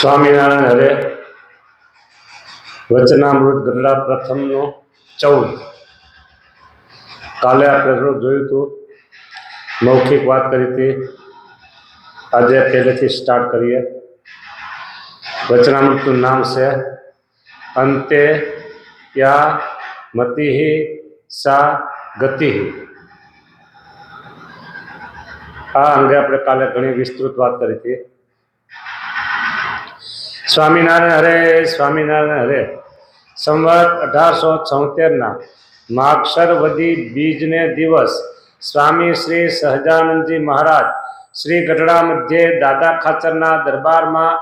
સ્વામિનારાયણ હરે વચનામૃત ગરડા પ્રથમનો 14. કાલે આપણે થોડુંક જોયું હતું, મૌખિક વાત કરી હતી. આજે પહેલેથી સ્ટાર્ટ કરીએ. વચનામૃતનું નામ છે અંતે યા મતિ સા ગતિ. આ અંગે આપણે કાલે ઘણી વિસ્તૃત વાત કરી હતી. સ્વામિનારાયણ હરે, સ્વામિનારાયણ હરે. સંવત 1876ના માગશર વદી બીજને દિવસ સ્વામી શ્રી સહજાનંદજી મહારાજ શ્રી ગઢડા મધ્યે દાદા ખાચરના દરબારમાં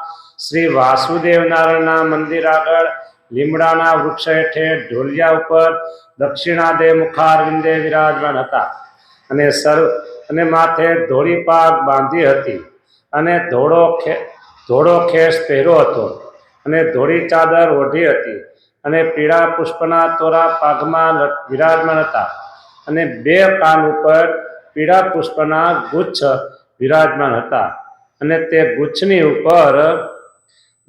શ્રી વાસુદેવ નારાયણના મંદિર આગળ લીમડાના વૃક્ષ હેઠે ઢોલિયા ઉપર દક્ષિણાદે મુખારવિંદે વિરાજમાન હતા અને માથે ધોળી પાગ બાંધી હતી અને ધોળો ખેસ પહેર્યો હતો અને ધોળી ચાદર ઓઢી હતી અને પીળા પુષ્પના તોરા પાઘમાં વિરાજમાન હતા અને બે કાન ઉપર પીળા પુષ્પના ગુચ્છ વિરાજમાન હતા અને તે ગુચ્છની ઉપર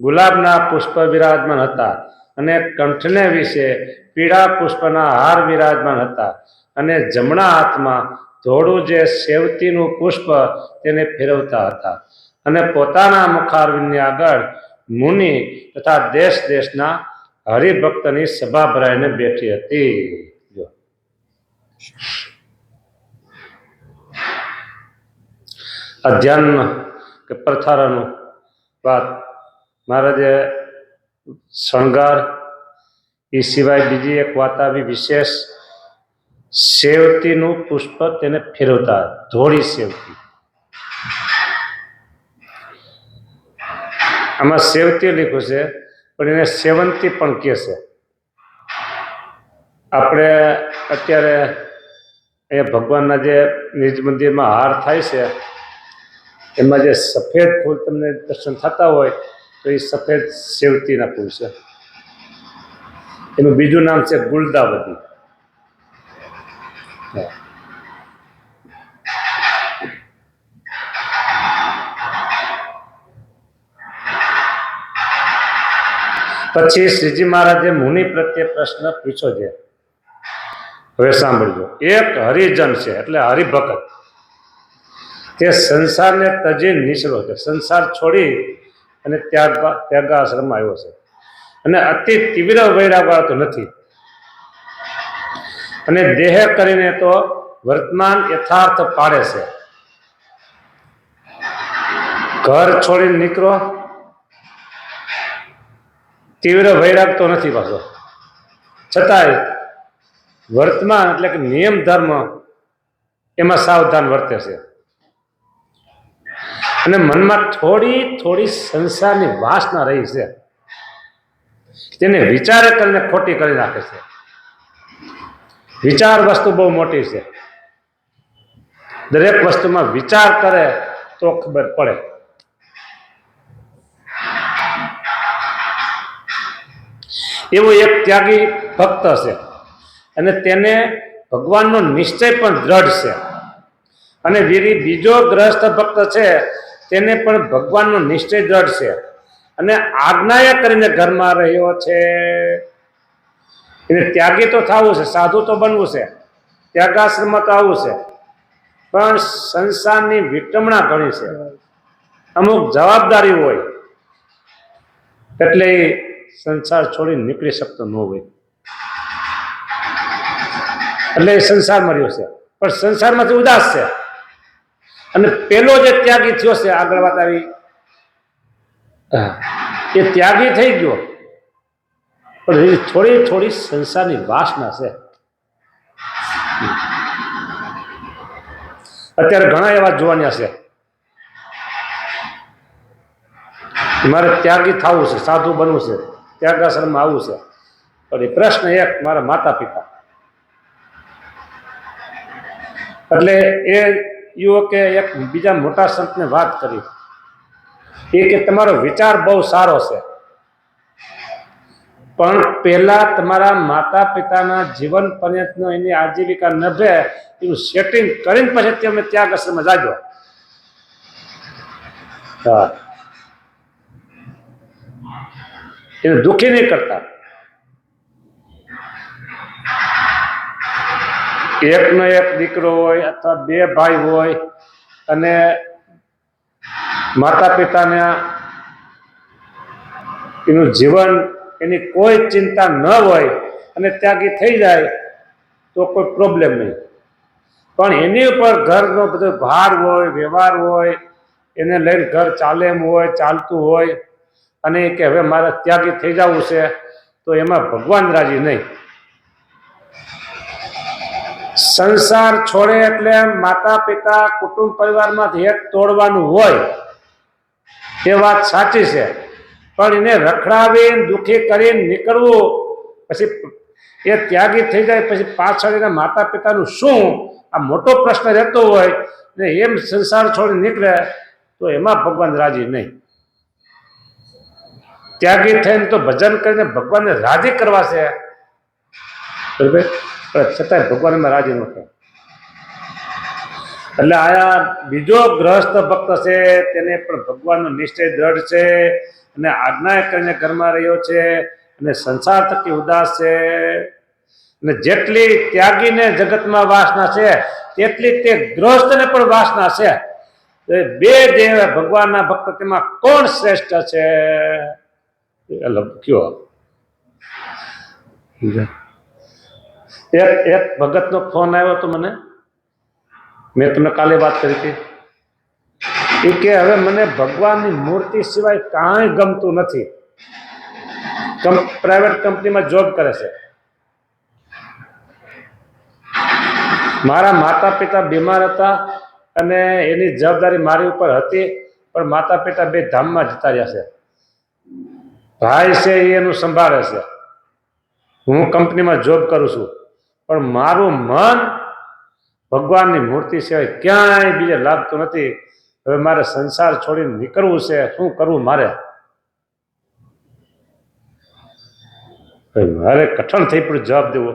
ગુલાબના પુષ્પ વિરાજમાન હતા અને કંઠને વિશે પીળા પુષ્પના હાર વિરાજમાન હતા અને જમણા હાથમાં ધોળું જે સેવતીનું પુષ્પ તેને ફેરવતા હતા અને પોતાના મુખારવિંદની આગળ મુનિ તથા દેશ દેશના હરિભક્તની સભા ભરાઈને બેઠી હતી. અધ્યાન કે પ્રથારાનું વાત મહારાજે શણગાર એ સિવાય બીજી એક વાત આવી વિશેષ, સેવતીનું પુષ્પ તેને ફેરવતા, ધોળી સેવતી. આમાં સેવતી લખ્યું છે પણ એને સેવંતી પણ કહે છે. આપણે અત્યારે અહીંયા ભગવાનના જે નિજ મંદિરમાં હાર થાય છે એમાં જે સફેદ ફૂલ તમને દર્શન થતા હોય તો એ સફેદ સેવતીના ફૂલ છે. એનું બીજું નામ છે ગુલદાવતી. પછી શ્રીજી મહારાજે મુનિ પ્રત્યે પ્રશ્ન પૂછ્યો છે. હવે સાંભળજો. એક હરિજન છે એટલે હરિભક્ત, તે સંસારને તજી નીચળો છે, સંસાર છોડી અને ત્યાગાશ્રમમાં આવ્યો છે અને અતિ તીવ્ર વૈરાગ વાળો નથી અને દેહ કરીને તો વર્તમાન યથાર્થ પાડે છે. ઘર છોડીને નીકળો, તીવ્ર વૈરાગ તો નથી પાછો, છતાંય વર્તમાન એટલે કે નિયમ ધર્મ એમાં સાવધાન વર્તે છે અને મનમાં થોડી થોડી સંસારની વાસના રહી છે, તેને વિચારે કરીને ખોટી કરી નાખે છે. વિચાર વસ્તુ બહુ મોટી છે. દરેક વસ્તુમાં વિચાર કરે તો ખબર પડે. એવો એક ત્યાગી ભક્ત છે અને તેને ભગવાનનો નિશ્ચય પણ દ્રઢ છે અને બીજો ગ્રસ્ત ભક્ત છે તેને પણ ભગવાનનો નિશ્ચય દ્રઢ છે અને આજ્ઞાએ કરીને ઘરમાં રહ્યો છે. એને ત્યાગી તો થવું છે, સાધુ તો બનવું છે, ત્યાગાશ્રમમાં તો આવવું છે, પણ સંસારની વિટમણા ઘણી છે, અમુક જવાબદારી હોય એટલે સંસાર છોડીને નીકળી શકતો ન હોય એટલે એ સંસારમાં રહ્યો છે પણ સંસારમાંથી ઉદાસ છે. અને પેલો જે ત્યાગી થયો છે, આગળ વાત આવી, એ ત્યાગી થઈ ગયો પણ થોડી થોડી સંસારની વાસના છે. અત્યારે ઘણા એવા જોવાના છે, મારે ત્યાગી થવું છે, સાધુ બનવું છે, ત્યાગાશ્રમમાં આવવું છે, પણ એ પ્રશ્ન એક મારા માતા પિતા. એટલે એ યુવકે એક બીજા મોટા સંતને વાત કરી એ કે તમારો વિચાર બહુ સારો છે પણ પહેલા તમારા માતા પિતાના જીવન પર્યંતનો એની આજીવિકા નભે એનું સેટિંગ કરીને પછી તમે ત્યાગાશ્રમમાં જાજો. હા, એને દુઃખી નહીં કરતા. એકનો એક દીકરો હોય અથવા બે ભાઈ હોય અને માતા પિતાને એનું જીવન એની કોઈ ચિંતા ન હોય અને ત્યાગી થઈ જાય તો કોઈ પ્રોબ્લેમ નહીં. પણ એની ઉપર ઘરનો બધો ભાર હોય, વ્યવહાર હોય, એને લઈને ઘર ચાલે એમ હોય, ચાલતું હોય અને કે હવે મારે ત્યાગી થઈ જવું છે તો એમાં ભગવાન રાજી નહીં. સંસાર છોડે એટલે માતા પિતા કુટુંબ પરિવારમાંથી એક તોડવાનું હોય એ વાત સાચી છે, પણ એને રખડાવીને દુઃખી કરીને નીકળવું, પછી એ ત્યાગી થઈ જાય પછી પાછળ એના માતા પિતાનું શું, આ મોટો પ્રશ્ન રહેતો હોય ને એમ સંસાર છોડી નીકળે તો એમાં ભગવાન રાજી નહીં. ત્યાગી થઈને તો ભજન કરીને ભગવાનને રાજી કરવા છે, બરાબર, પણ છતાંય ભગવાન એમાં રાજી ન થાય. એટલે આયા બીજો ગ્રહસ્થ ભક્ત છે તેને પણ ભગવાનનો નિશ્ચય દ્રઢ છે અને આજ્ઞા કરીને ઘરમાં રહ્યો છે અને સંસાર થકી ઉદાસ છે. અને જેટલી ત્યાગીને જગતમાં વાસના છે તેટલી તે ગ્રહસ્થને પણ વાસના છે. બે દેવ ભગવાનના ભક્ત તેમાં કોણ શ્રેષ્ઠ છે? કયો એક ભગતનો ફોન આવ્યો તો મને, મેં તમને કાલે વાત કરી હતી. એ કે હવે મને ભગવાનની મૂર્તિ સિવાય કાંઈ ગમતું નથી. પ્રાઇવેટ કંપનીમાં જોબ કરે છે. મારા માતા પિતા બીમાર હતા અને એની જવાબદારી મારી ઉપર હતી, પણ માતા પિતા બે ધામમાં જતા રહ્યા છે. ભાઈ છે એ એનું સંભાળે છે, હું કંપનીમાં જોબ કરું છું, પણ મારું મન ભગવાનની મૂર્તિ સિવાય ક્યાંય બીજે લાગતું નથી. હવે મારે સંસાર છોડીને નીકળવું છે, શું કરવું મારે? મારે કઠણ થઈ પડ્યું જવાબ દેવો.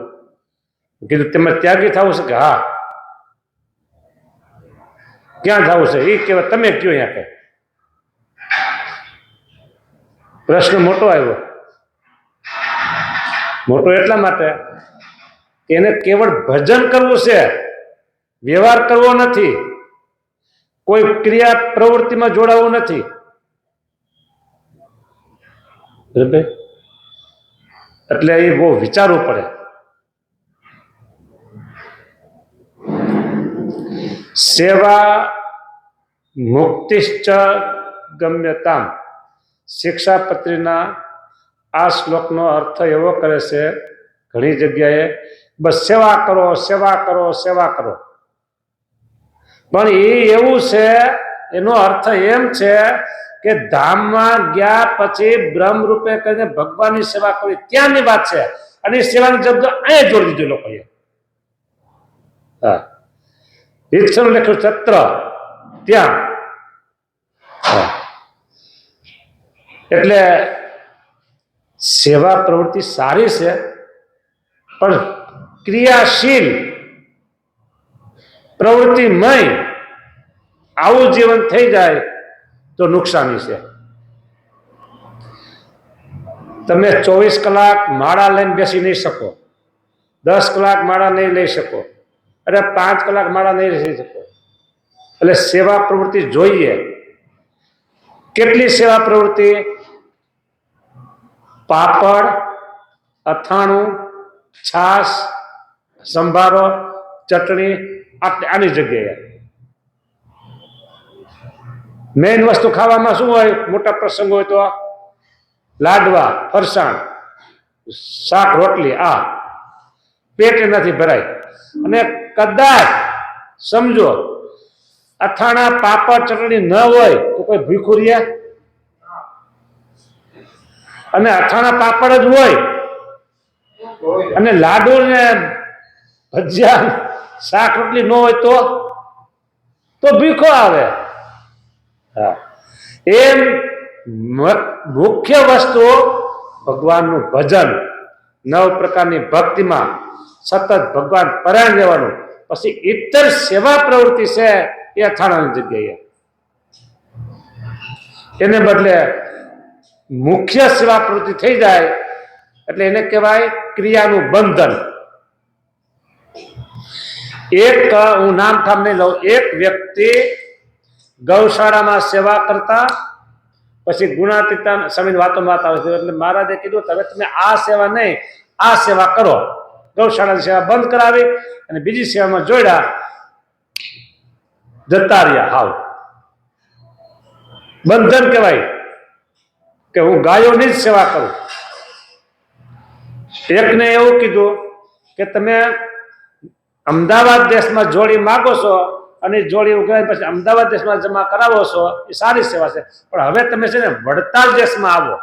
કીધું તમે ત્યાગી થવું છે? કે હા. ક્યાં થવું છે એ કહેવાય, તમે કયો અહીંયા કઈ. પ્રશ્ન મોટો આવ્યો. મોટો એટલા માટે કે એને કેવળ ભજન કરવું છે, વ્યવહાર કરવો નથી, કોઈ ક્રિયા પ્રવૃત્તિમાં જોડાવું નથી. એટલે એ બહુ વિચારવું પડે. સેવા મુક્તિશ્ચ ગમ્યતામ શિક્ષાપત્રીના આ શ્લોકનો અર્થ એવો કરે છે ઘણી જગ્યાએ, બસ સેવા કરો, સેવા કરો, સેવા કરો. પણ એ એવું છે, એનો અર્થ એમ છે કે ધામમાં ગયા પછી બ્રહ્મ રૂપે કરીને ભગવાનની સેવા કરવી, ત્યાંની વાત છે. અને એ સેવાની જવાબદાર અહીંયા જોડી દીધું લોકોએ. હા, રીતસરનું લખ્યું સત્ર ત્યાં. એટલે સેવા પ્રવૃત્તિ સારી છે, પણ ક્રિયાશીલ પ્રવૃત્તિમય આવું જીવન થઈ જાય તો નુકસાની છે. તમે 24 કલાક માળા લઈને બેસી નહીં શકો, 10 કલાક માળા નહીં લઈ શકો, અરે 5 કલાક માળા નહીં લઈ શકો. એટલે સેવા પ્રવૃત્તિ જોઈએ. કેટલી સેવા પ્રવૃત્તિ? પાપડ, અથાણું, છાશ, સંભારો, ચટણી, આની જગ્યાએ. મેઇન વસ્તુ ખાવામાં શું હોય? મોટા પ્રસંગ હોય તો લાડવા, ફરસાણ, શાક, રોટલી, આ પેટ નથી ભરાય. અને કદાચ સમજો અથાણા, પાપડ, ચટણી ન હોય તો કોઈ ભૂખ્યું રહે? અને અથાણા પાપડ જ હોય અને લાડુ ને ભજીયા, શાક, રોટલી ન હોય તો ભૂખો આવે. હા, એમ મુખ્ય વસ્તુ ભગવાનનું ભજન, 9 પ્રકારની ભક્તિમાં સતત ભગવાન પરાયણ રહેવાનું. પછી ઇતર સેવા પ્રવૃત્તિ છે એ અથાણાની જગ્યાએ. એને બદલે મુખ્ય સેવા પ્રવૃત્તિ થઈ જાય એટલે એને કહેવાય ક્રિયાનું બંધન. એક હું નામ ઠામ નહીં લઉં, એક વ્યક્તિ ગૌશાળામાં સેવા કરતા પછી ગુણાતીતાન સ્વામીની વાતોમાં વાત આવે છે એટલે મહારાજે કીધું હવે તમે આ સેવા નહીં આ સેવા કરો. ગૌશાળાની સેવા બંધ કરાવી અને બીજી સેવામાં જોડ્યા, જતા રહ્યા. હાવ બંધન કહેવાય કે હું ગાયોની જ સેવા કરું. એકને એવું કીધું કે તમે અમદાવાદ દેશમાં જોડી માગો છો અને જોડી ઉઘરાવી પછી અમદાવાદ દેશમાં જમા કરાવો છો, એ સારી સેવા છે, પણ હવે તમે છે ને વડતાલ દેશમાં આવો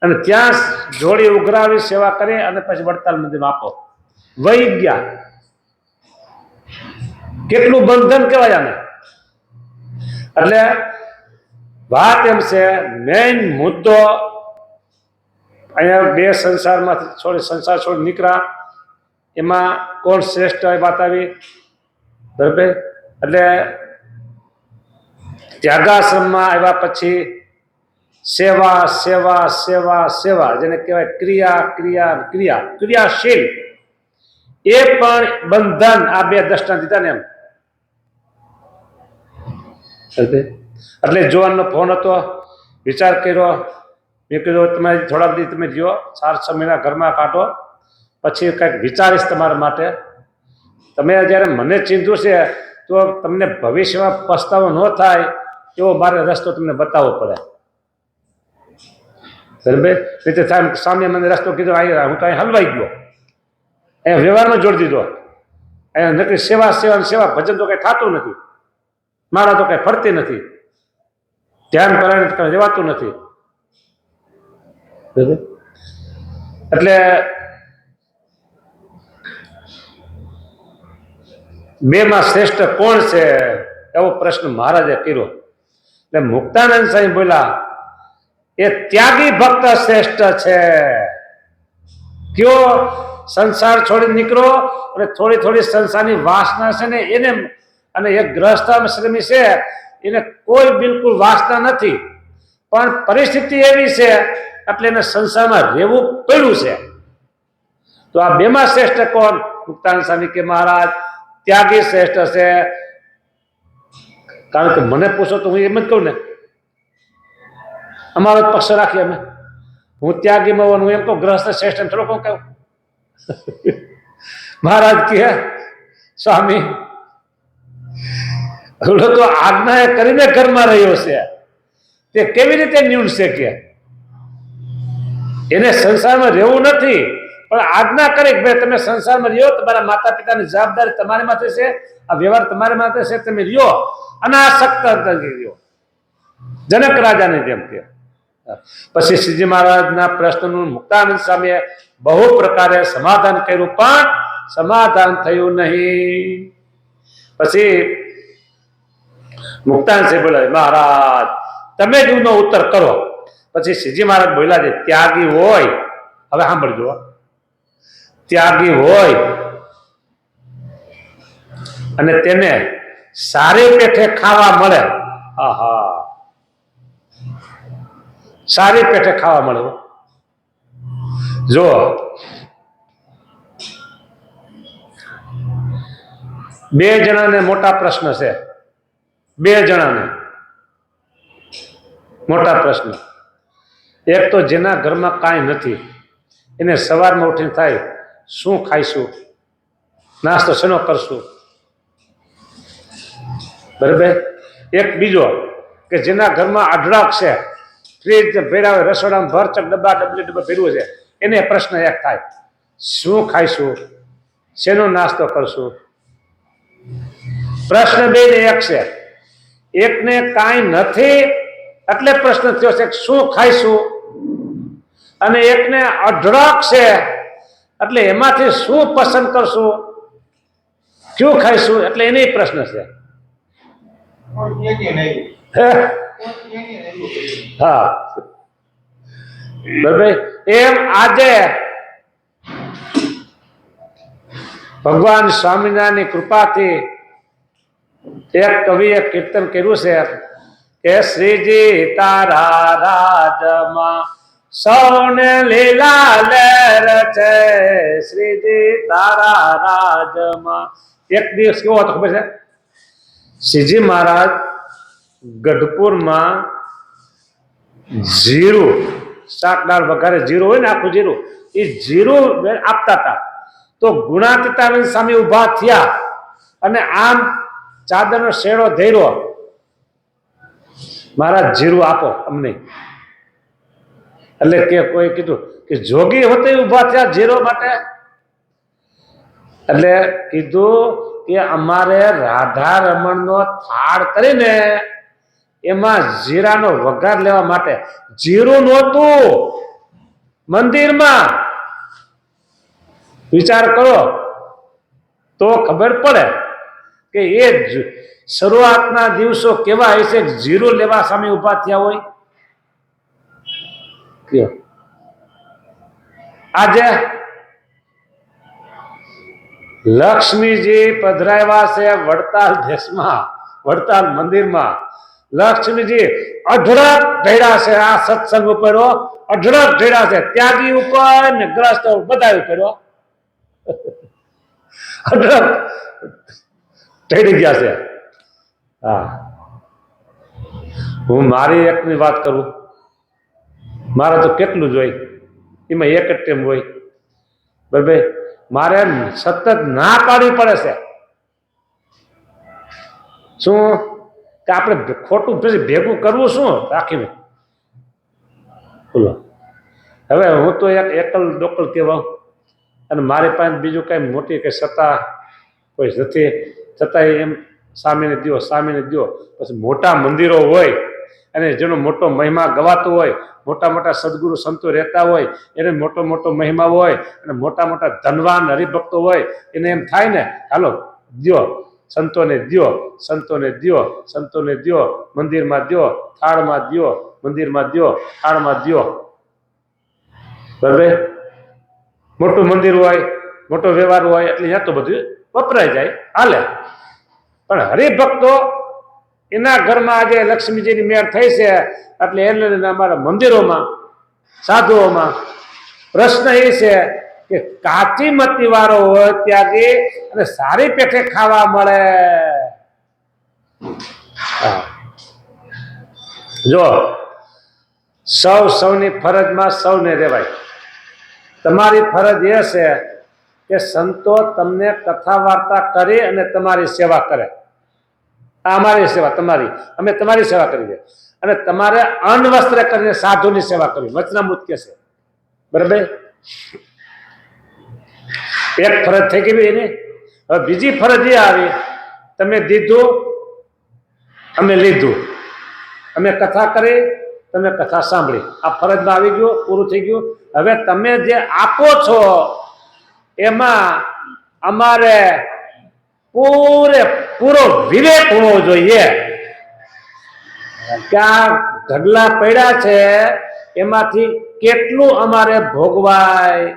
અને ત્યાં જોડી ઉઘરાવી સેવા કરી અને પછી વડતાલ મંદિરમાં આપો. વહી ગયા. કેટલું બંધન કહેવાય આને. એટલે વાત એમ છે, મેઇન મુદ્દો અહીંયા બે સંસારમાંથી સંસાર છોડી નીકળ્યા, એમાં કોણ શ્રેષ્ઠ વાત આવી. બરાબર. એટલે ત્યાગાશ્રમમાં આવ્યા પછી સેવા સેવા સેવા સેવા જેને કહેવાય ક્રિયા ક્રિયા ક્રિયા ક્રિયાશીલ, એ પણ બંધન. આ બે દ્રષ્ટાંત દીધા ને એમ. એટલે જોવાનનો ફોન હતો, વિચાર કર્યો, મેં કીધું તમે થોડા બધી તમે જો 4-6 મહિના ઘરમાં કાઢો પછી કંઈક વિચારીશ તમારા માટે. તમે જ્યારે મને ચીંધ્યું છે તો તમને ભવિષ્યમાં પસ્તાવો ન થાય એવો મારે રસ્તો તમને બતાવવો પડે. બરાબર. રીતે થાય સામે મને રસ્તો કીધો, હું કાંઈ હલવાઈ ગયો, અહીંયા વ્યવહારમાં જોડી દીધો. અહીંયા નકરી સેવા સેવા સેવા ભજન તો કંઈ થતું નથી, મારા તો કંઈ ફરતી નથી, ધ્યાન કરાવીને રેવાતું નથી. એટલે બેમાં શ્રેષ્ઠ કોણ છે એવો પ્રશ્ન મહારાજે કર્યો. એટલે મુક્તાનંદ સાહેબ બોલ્યા એ ત્યાગી ભક્ત શ્રેષ્ઠ છે. કયો સંસાર છોડી નીકળો અને થોડી થોડી સંસારની વાસના છે ને એને, અને એક ગ્રહસ્થાશ્રમી છે એને કોઈ બિલકુલ વાસના નથી પણ પરિસ્થિતિ એવી છે એટલે એને સંસારમાં રહેવું પડ્યું છે. તો આ બેમાં શ્રેષ્ઠ કોણ? મુક્તાનંદ સ્વામી કે મહારાજ ત્યાગી શ્રેષ્ઠ છે. કારણ કે મને પૂછો તો હું એમ જ કહું ને, અમારો પક્ષ રાખીએ અમે, હું ત્યાગીમાં હોવાનું એમ કહું, ગ્રહસ્થ શ્રેષ્ઠ એમ થોડો કહું. મહારાજ કહે સ્વામી લોકો આજ્ઞા કરીને ઘરમાં રહ્યો છે તે કેવી રીતે નીવડશે? કે એને સંસારમાં રહેવું નથી પણ આજ્ઞા કરી ભાઈ તમે સંસારમાં રહ્યો, તમારા માતા પિતાની જવાબદારી તમારી માથે છે, આ વ્યવહાર તમારી માથે છે, તમે રહ્યો અનાસક્ત રહ્યો, જનક રાજાને જેમ કે. પછી શ્રીજી મહારાજના પ્રશ્નનું મુક્તાનંદ સ્વામીએ બહુ પ્રકારે સમાધાન કર્યું પણ સમાધાન થયું નહીં. પછી મુક્તાનંદ સાહેબ બોલ્યા મહારાજ તમે જ એનો ઉત્તર કરો. પછી શ્રીજી મહારાજ બોલ્યા છે ત્યાગી હોય, હવે સાંભળજો, ત્યાગી હોય અને તેને સારી પેઠે ખાવા મળે, આહા સારી પેઠે ખાવા મળે. જો બે જણાને મોટા પ્રશ્ન છે, બે જણાને મોટા પ્રશ્ન. એક તો જેના ઘરમાં કાંઈ નથી, એને સવારમાં ઉઠીને થાય શું ખાઈશું, નાસ્તો શેનો કરશું? બરાબર. એક બીજો કે જેના ઘરમાં અઢળક છે, ફ્રીજ ભેરા રસોડામાં ભરચક ડબ્બા ભેરવું છે, એને પ્રશ્ન એક થાય શું ખાઈશું, શેનો નાસ્તો કરશું? પ્રશ્ન બે ને એક છે. એકને કાંઈ નથી એટલે પ્રશ્ન થયો છે શું ખાઈશું, અને એકને અઢળક છે એટલે એમાંથી શું પસંદ કરશું, શું ખાઈશું, એટલે એને પ્રશ્ન છે. હા બરાબર. એમ આજે ભગવાન સ્વામિનારાયણની કૃપાથી એક કવિએ કીર્તન કર્યું છે કે શ્રીજી તારા રાજમાં સૌને લીલા લહેર છે, શ્રીજી તારા રાજમાં. એક દિવસ કેવો હતો ખબર છે? શ્રીજી મહારાજ ગઢપુરમાં જીરું, શાક દાળ વઘારે જીરું હોય ને, આખું જીરું, એ જીરું આપતા હતા. તો ગુણાતીતાનંદ સ્વામી ઉભા થયા અને આમ ચાદરનો શેડો ધર્યો, મહારાજ જીરું આપો અમને. એટલે કે કોઈ કીધું કે જોગી હોતે ઉભા થયા જીરો માટે. એટલે કીધું કે અમારે રાધા રમણનો થાળ કરીને એમાં જીરાનો વઘાર લેવા માટે. જીરું નહોતું મંદિરમાં. વિચાર કરો તો ખબર પડે કે એ શરૂઆતના દિવસો કેવા હશે. જીરું લેવા સામે ઉભા થયા હોય. આજે લક્ષ્મીજી પધરાવ્યા છે વડતાલ દેશમાં, વડતાલ મંદિરમાં. લક્ષ્મીજી અઢળક ઢળ્યા છે આ સત્સંગ ઉપર, અઢળક ઢળ્યા છે. ત્યાગી ઉપર ને ગ્રસ્ત બધા ઉપર અઢળક ઢળી ગયા છે. હા, હું મારી એકની વાત કરું. મારે તો કેટલું જ હોય, એમાં એક જ ટેમ હોય. બરાબર, મારે સતત ના પાડવી પડે છે. શું કે આપણે ખોટું ભેગું કરવું શું રાખીને? બોલો, હવે હું તો એક એકલ ડોકલ કહેવાઉં અને મારી પાસે બીજું કઈ મોટી કઈ સત્તા કોઈ નથી. છતાંય એમ સામેને દો, સામેને દો. પછી મોટા મંદિરો હોય અને જેનો મોટો મહિમા ગવાતો હોય, મોટા મોટા સદગુરુ સંતો રહેતા હોય, એને મોટો મોટો મહિમા હોય અને મોટા મોટા ધનવાન હરિભક્તો હોય, એને એમ થાય ને હાલો દ્યો, સંતોને દ્યો, સંતોને દ્યો, સંતોને દ્યો, મંદિરમાં દ્યો, થાળમાં દ્યો, મંદિરમાં દ્યો, થાળમાં દ્યો. બરાબર, મોટું મંદિર હોય, મોટો વ્યવહાર હોય એટલે ત્યાં તો બધું વપરાઈ જાય, હાલે. પણ હરિભક્તો એના ઘરમાં આજે લક્ષ્મીજીની મેળ થઈ છે એટલે એને અમારા મંદિરોમાં, સાધુઓમાં પ્રશ્ન એ છે કે કાચી મતી વાળો હોય ત્યાંથી અને સારી પેઠે ખાવા મળે. જો સૌની ફરજમાં સૌને રહેવાય. તમારી ફરજ એ છે કે સંતો તમને કથા વાર્તા કરી અને તમારી સેવા કરે. આ અમારી સેવા, તમારી, અમે તમારી સેવા કરીએ. અને તમારે અન્વસ્ત્ર કરીને સાધુની સેવા કરવી, વચનામૃત કે છે. બરાબર, એક ફરજ થઈ ગઈ એની. હવે બીજી ફરજ એ આવી, તમે દીધું અમે લીધું, અમે કથા કરી તમે કથા સાંભળી. આ ફરજમાં આવી ગયું, પૂરું થઈ ગયું. હવે તમે જે આપો છો એમાં અમારે પૂરેપૂરો વિવેક હોવો જોઈએ કે આ ઢગલા પડ્યા છે એમાંથી કેટલું અમારે ભોગવાય,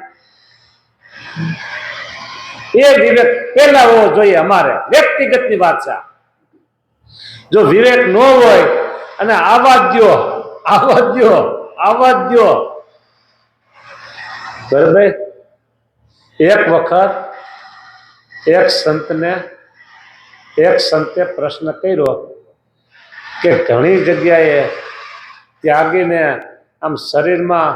એ વિવેક પેલા હોવો જોઈએ. અમારે વ્યક્તિગતની વાત છે. જો વિવેક ન હોય અને આવા દો, આવા દો, આવા દો. બરાબર, એક વખત એક સંતે પ્રશ્ન કર્યો કે ઘણી જગ્યાએ ત્યાગીને આમ શરીરમાં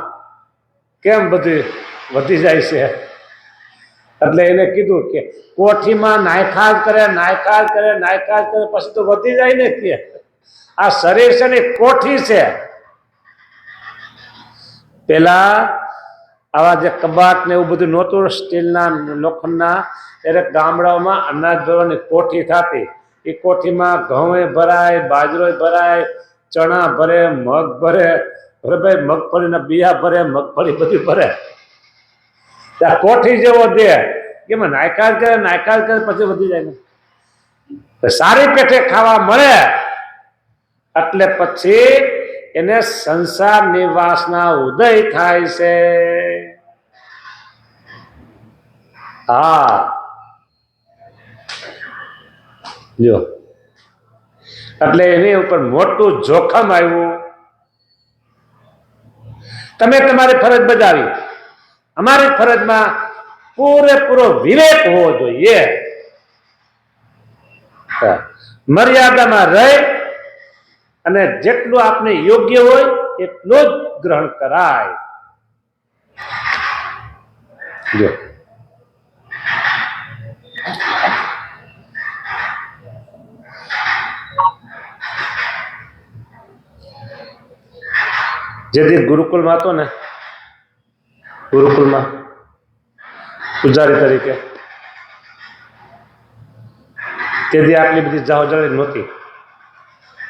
કેમ બધું વધી જાય છે? એટલે એને કીધું કે કોઠીમાં નાયખાજ કરે, નાયખાજ કરે, નાયખાજ કરે, પછી તો વધી જાય ને. કે આ શરીર છે ને કોઠી છે. પેલા આવા જે કબાટ ને એવું બધું નહોતું, સ્ટીલના, લોખંડના, ત્યારે ગામડાઓમાં અનાજ ભરવાની કોઠી થતી. એ કોઠીમાં ઘઉં ભરાય, બાજરો ભરાય, ચણા ભરે, મગ ભરે, બરાબર, મગફળીના બિયા ભરે, મગફળી બધું ભરે. ત્યાં કોઠી જેવો દે એમાં નાયકાજ કરે, નાયકાજ કરે, પછી વધી જાય ને. સારી પેઠે ખાવા મળે એટલે પછી એને સંસાર નિવાસના ઉદય થાય છે. હા, જો એટલે એની ઉપર મોટું જોખમ આવ્યું. તમે તમારી ફરજ બજાવી, અમારી ફરજમાં પૂરેપૂરો વિવેક હોવો જોઈએ. મર્યાદામાં રહી અને જેટલું આપને યોગ્ય હોય એટલું જ ગ્રહણ કરાય. જો જેથી ગુરુકુળમાં હતો ને, ગુરુકુળમાં પૂજારી તરીકે, તેથી આટલી બધી જાહોજળી નહોતી,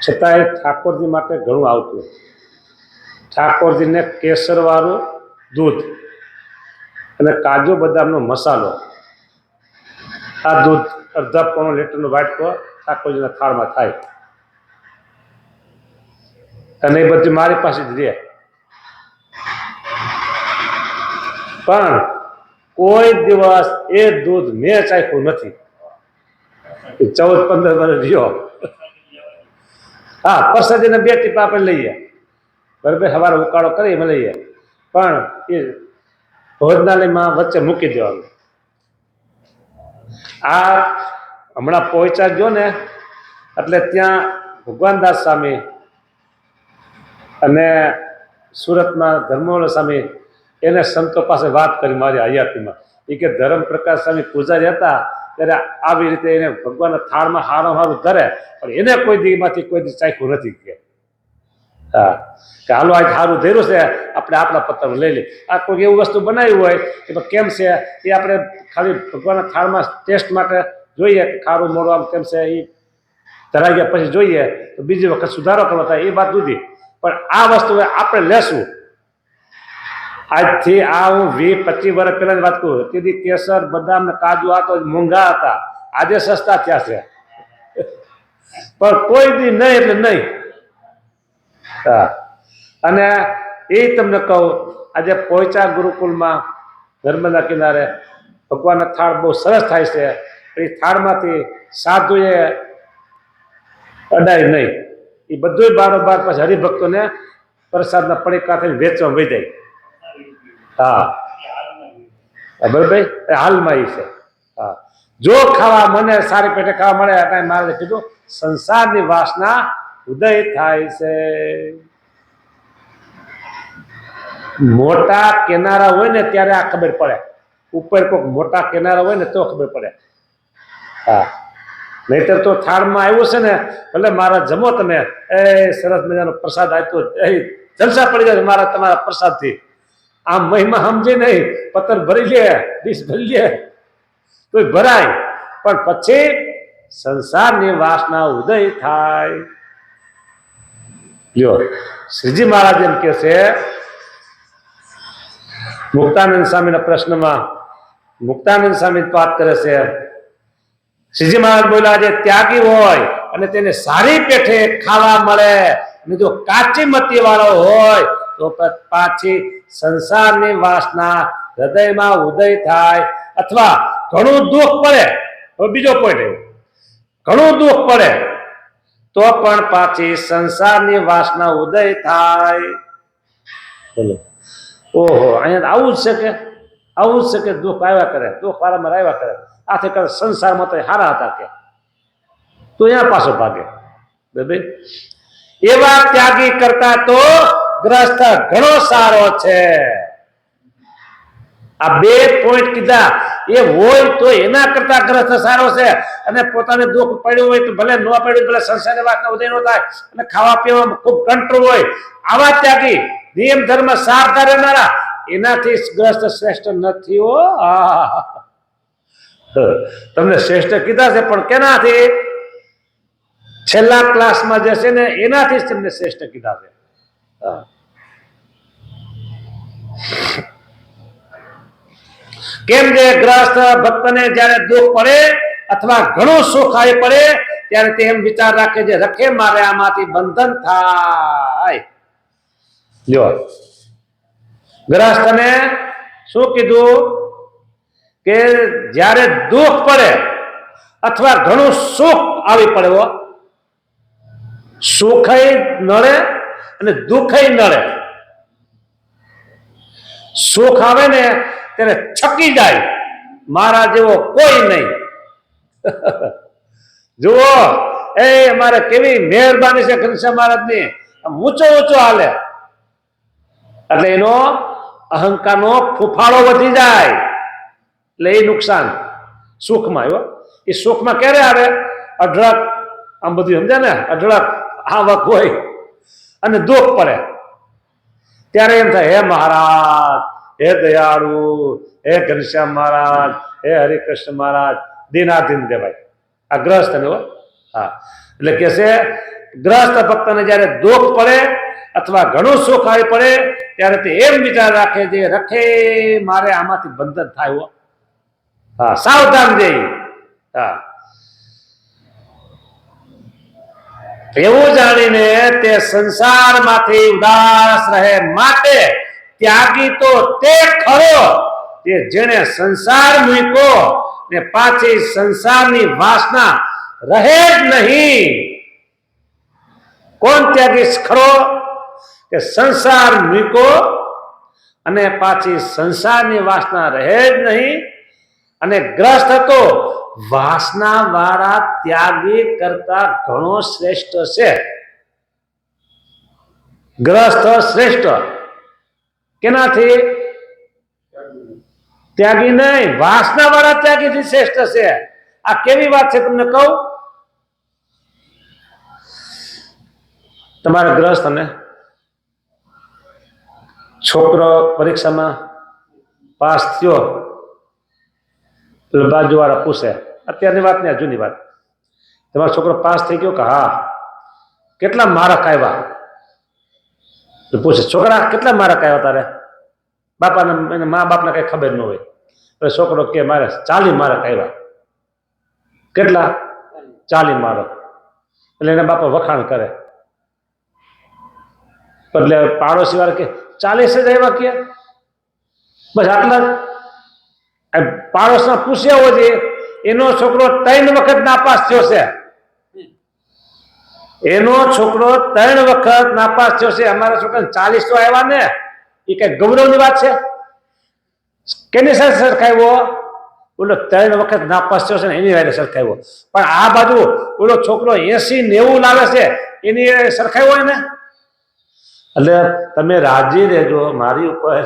છતાંય ઠાકોરજી માટે ઘણું આવતું. ઠાકોરજીને કેસરવાળું દૂધ અને કાજુ બદામનો મસાલો, આ દૂધ અડધા પોણો લીટરનો વાટકો ઠાકોરજીના થાળમાં થાય, અને એ બધું મારી પાસે જ રહે. પણ કોઈ દિવસ એ દૂધ મેં ચાખ્યું નથી. 14-15 વર્ષ રહ્યો. હા, પ્રસાદીને 2 ટીપા આપણે લઈએ, બરાબર, સવારે ઉકાળો કરી એમાં લઈએ, પણ એ ભોજનાલયમાં વચ્ચે મૂકી દેવાનું. આ હમણાં પહોંચ્યા ગયો ને, એટલે ત્યાં ભગવાનદાસ સ્વામી અને સુરતમાં ધર્મવલ સ્વામી, એને સંતો પાસે વાત કરી મારી હયાતીમાં. એ કે ધર્મ પ્રકાશ સ્વામી પૂજારી હતા ત્યારે આવી રીતે એને ભગવાનના થાળમાં હારું હારું ધરે, પણ એને કોઈ દીમાંથી કોઈ દી ચાખ્યું નથી. કે હા, કે હાલો આજ સારું ધર્યું છે, આપણે આપણા પત્તર લઈ લઈએ. આ કોઈ એવું વસ્તુ બનાવ્યું હોય કે કેમ છે એ આપણે ખાલી ભગવાનના થાળમાં ટેસ્ટ માટે જોઈએ કે ખારું મોડું આમ કેમ છે, એ ધરાઈ ગયા પછી જોઈએ તો બીજી વખત સુધારો કરવો થાય, એ વાત જુદી. પણ આ વસ્તુ આપણે લેશું. આજથી આ હું 20-25 વર્ષ પહેલાની વાત કરું, તેથી કેસર બદામ ને કાજુ આ તો મોંઘા હતા, આજે સસ્તા થયા છે. પણ કોઈ દી નહીં એટલે નહીં. હા, અને એ તમને કહું, આજે પોઈચા ગુરુકુળમાં નર્મદા કિનારે ભગવાનના થાળ બહુ સરસ થાય છે. એ થાળમાંથી સાધુએ અડાય નહીં, એ બધું બારોબાર પછી હરિભક્તોને પ્રસાદના પડીકા થઈને વેચવા વહી જાય. હા, બરાબર, હાલમાં એ છે. હા, જો ખાવા મને સારી પેટે ખાવા મળે, કાંઈ મારે કીધું સંસારની વાસના ઉદય થાય છે. મોટા કિનારા હોય ને ત્યારે આ ખબર પડે, ઉપર કોઈક મોટા કિનારા હોય ને તો ખબર પડે. હા, નહીતર તો થાળમાં આવ્યું છે ને, ભલે મારા જમો તમે, એ સરસ મજાનો પ્રસાદ આપ્યો, એ જલસા પડી જાય મારા તમારા પ્રસાદથી. આમ મહિમા સમજે નહીં, પત્તર ભરી લે, ડીશ ભરી લે તો ભરાય, પણ પછી સંસારની વાસના ઉદય થાય. લ્યો, શ્રીજી મહારાજ એમ કે છે મુક્તાનંદ સ્વામીના પ્રશ્નમાં, મુક્તાનંદ સ્વામી વાત કરે છે, શ્રીજી મહારાજ બોલ્યા, જે ત્યાગી હોય અને તેને સારી પેઠે ખાવા મળે અને જો કાચી મતી વાળો હોય તો પાછી સંસારની વાસના હૃદયમાં ઉદય થાય. અથવા ઘણું દુઃખ પડે, બીજો પોઈન્ટ એવું, ઘણું દુઃખ પડે તો પણ પાછી સંસારની વાસના ઉદય થાય. બોલો, ઓહો, અહીંયા આવું જ છે કે, આવું જ છે કે દુઃખ આવ્યા કરે, દુઃખ વારંવાર આવ્યા કરે. આથી કરે સંસારમાં તો હારા હતા કે તો અહીંયા પાછો ભાગે. બરાબર, એવા ત્યાગી કરતા તો ગ્રસ્ત ઘણો સારો છે. આ 2 પોઈન્ટ કીધા, એ હોય તો એના કરતા ગ્રસ્ત સારો છે. અને પોતાને દુઃખ પડ્યું હોય તો ભલે ન પડ્યું, ભલે સંસારની વાતના ઉદય ન થાય અને ખાવા પીવામાં ખૂબ કંટ્રોલ હોય, આવા ત્યાગી નિયમ ધર્મ સારતા રહેનારા, એનાથી ગ્રસ્ત શ્રેષ્ઠ નથી. હો, તમને શ્રેષ્ઠ કીધા છે, પણ કેનાથી? છેલ્લા ક્લાસમાં જે છે ને એનાથી જ તમને શ્રેષ્ઠ કીધા છે. કેમ જે ગ્રસ્ત ભક્તને જયારે દુઃખ પડે અથવા ઘણું સુખ આવી પડે ત્યારે તે એમ વિચાર રાખે છે, રખે મારે આમાંથી બંધન થાય. જો ગ્રસ્તને શું કીધું કે જ્યારે દુઃખ પડે અથવા ઘણું સુખ આવી પડે સુખય નડે અને દુઃખય નડે. સુખ આવે ને ત્યારે છકી જાય, મારા જેવો કોઈ નહીં. જુઓ એ અમારે કેવી મહેરબાની છે ઘનશ્યામ મહારાજની, ઊંચો ઊંચો હાલે એટલે એનો અહંકારનો ફૂફાળો વધી જાય, એટલે એ નુકસાન સુખમાં આવ્યો. એ સુખમાં ક્યારે આવે? અઢળક, આમ બધું સમજે ને, અઢળક આવક હોય અને દુઃખ પડે ત્યારે એમ થાય, હે મહારાજ, હે દયાળુ, હે ઘનશ્યામ મહારાજ, હે હરિકૃષ્ણ મહારાજ, દિનાધીન દેવાય. આ ગ્રસ્ત ને, હા, એટલે કે છે ગ્રસ્ત ભક્તને જયારે દુઃખ પડે અથવા ઘણું સુખ આવી પડે ત્યારે તે એમ વિચાર રાખે છે, રખે મારે આમાંથી બંધન થાય. હા, સાવધાન જઈ. હા, એવું જાણીને તે સંસારમાંથી ઉદાસ રહે. માટે ત્યાગી તો તે ખરો કે જેણે સંસાર મૂક્યો ને પાછી સંસારની વાસના રહે જ નહીં. કોણ ત્યાગી ખરો? કે સંસાર મૂક્યો અને પાછી સંસારની વાસના રહે જ નહીં. અને ગ્રસ્ત હતો, વાસના વાળા ત્યાગી કરતા ઘણો શ્રેષ્ઠ છે. ગ્રસ્ત શ્રેષ્ઠ કેનાથી? ત્યાગી નહીં, વાસના વાળા ત્યાગીથી શ્રેષ્ઠ છે. આ કેવી વાત છે તમને કહું. તમારા ગ્રસ્ત અને છોકરો પરીક્ષામાં પાસ થયો, બાજુવાળા પૂછે, અત્યારની વાત ને જૂની વાત, તમારો છોકરો પાસ થઈ ગયો કે હા? કેટલા માર્ક આવ્યા? પૂછે, છોકરા કેટલા માર્ક આવ્યા તારે? બાપાને, મા બાપને કઈ ખબર ન હોય. છોકરો કે મારે 40 માર્ક આવ્યા. કેટલા? 40 માર્ક. એટલે એના બાપા વખાણ કરે. એટલે પાડોશી વાળા કે 40 જ આવ્યા કે? બસ આટલા જ. પાડોશના પૂછ્યા હોય છે, એનો છોકરો 3 વખત નાપાસ થયો છે. એનો છોકરો 3 વખત નાપાસ થયો છે. અમારા છોકરાને 40 તો આવ્યા ને, એ કઈ ગૌરવની વાત છે? કેની સાથે સરખાવ્યો? ઓલો 3 વખત નાપાસ થયો છે ને એની વારે સરખાવ્યો. પણ આ બાજુ ઓલો છોકરો 80-90 લાવે છે, એની સરખાવ્યો હોય ને. એટલે તમે રાજી રહેજો મારી ઉપર.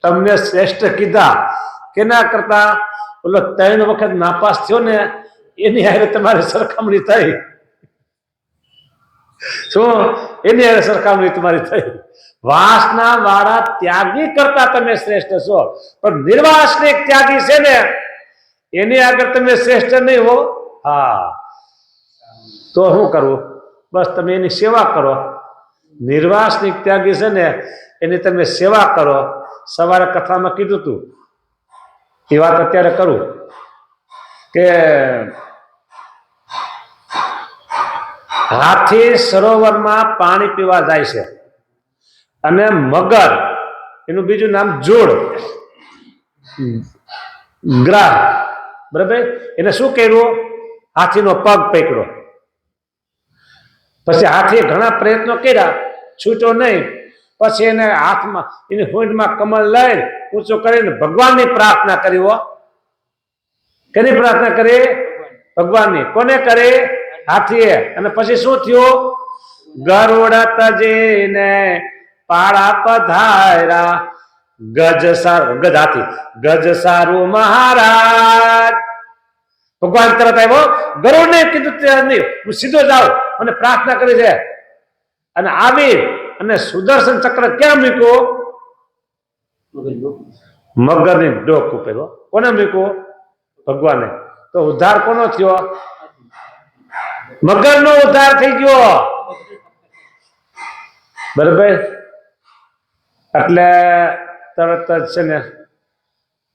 તમને શ્રેષ્ઠ કીધા કેના કરતા ઓલો 3 વખત નાપાસ થયો ને એની હારે તમારી સરખામણી થઈ. શું? એની હારે સરખામણી તમારી થઈ. વાસના વાળા ત્યાગી કરતા તમે શ્રેષ્ઠ છો, પણ નિર્વાસનિક ત્યાગી છે ને એની આગળ તમે શ્રેષ્ઠ નહીં હો. હા, તો શું કરવું? બસ તમે એની સેવા કરો. નિર્વાસનિક ત્યાગી છે ને એની તમે સેવા કરો. સવારે કથામાં કીધું તું, એ વાત અત્યારે કરું કે હાથી સરોવરમાં પાણી પીવા જાય છે અને મગર, એનું બીજું નામ જોડ, ગ્રાહ, બરાબર, એને શું કર્યું? હાથીનો પગ પકડ્યો. પછી હાથીએ ઘણા પ્રયત્નો કર્યા, છૂટ્યો નહીં. પછી એને હાથમાં, એની હોંઠમાં કમળ લઈ ઊંચો કરીને ભગવાનની પ્રાર્થના કરી. કેની પ્રાર્થના કરી? ભગવાનની. કોને કરી? હાથીએ. અને પછી શું થયું? ગરુડ તજીને પાળા પધાર્યા, ગજ સારું, ગજ હાથી, ગજ સારું મહારાજ. ભગવાન તરત આવ્યો. ગરુડ ને કીધું નહીં, હું સીધો જાઉં અને પ્રાર્થના કરી છે. અને આવી અને સુદર્શન ચક્ર ક્યાં મૂક્યો? મગરની ડોક ઉપર. કોને મૂક્યો? ભગવાને. તો ઉદ્ધાર કોનો થયો? મગરનો ઉદ્ધાર થઈ ગયો. બરાબર. એટલે તરત જ છે ને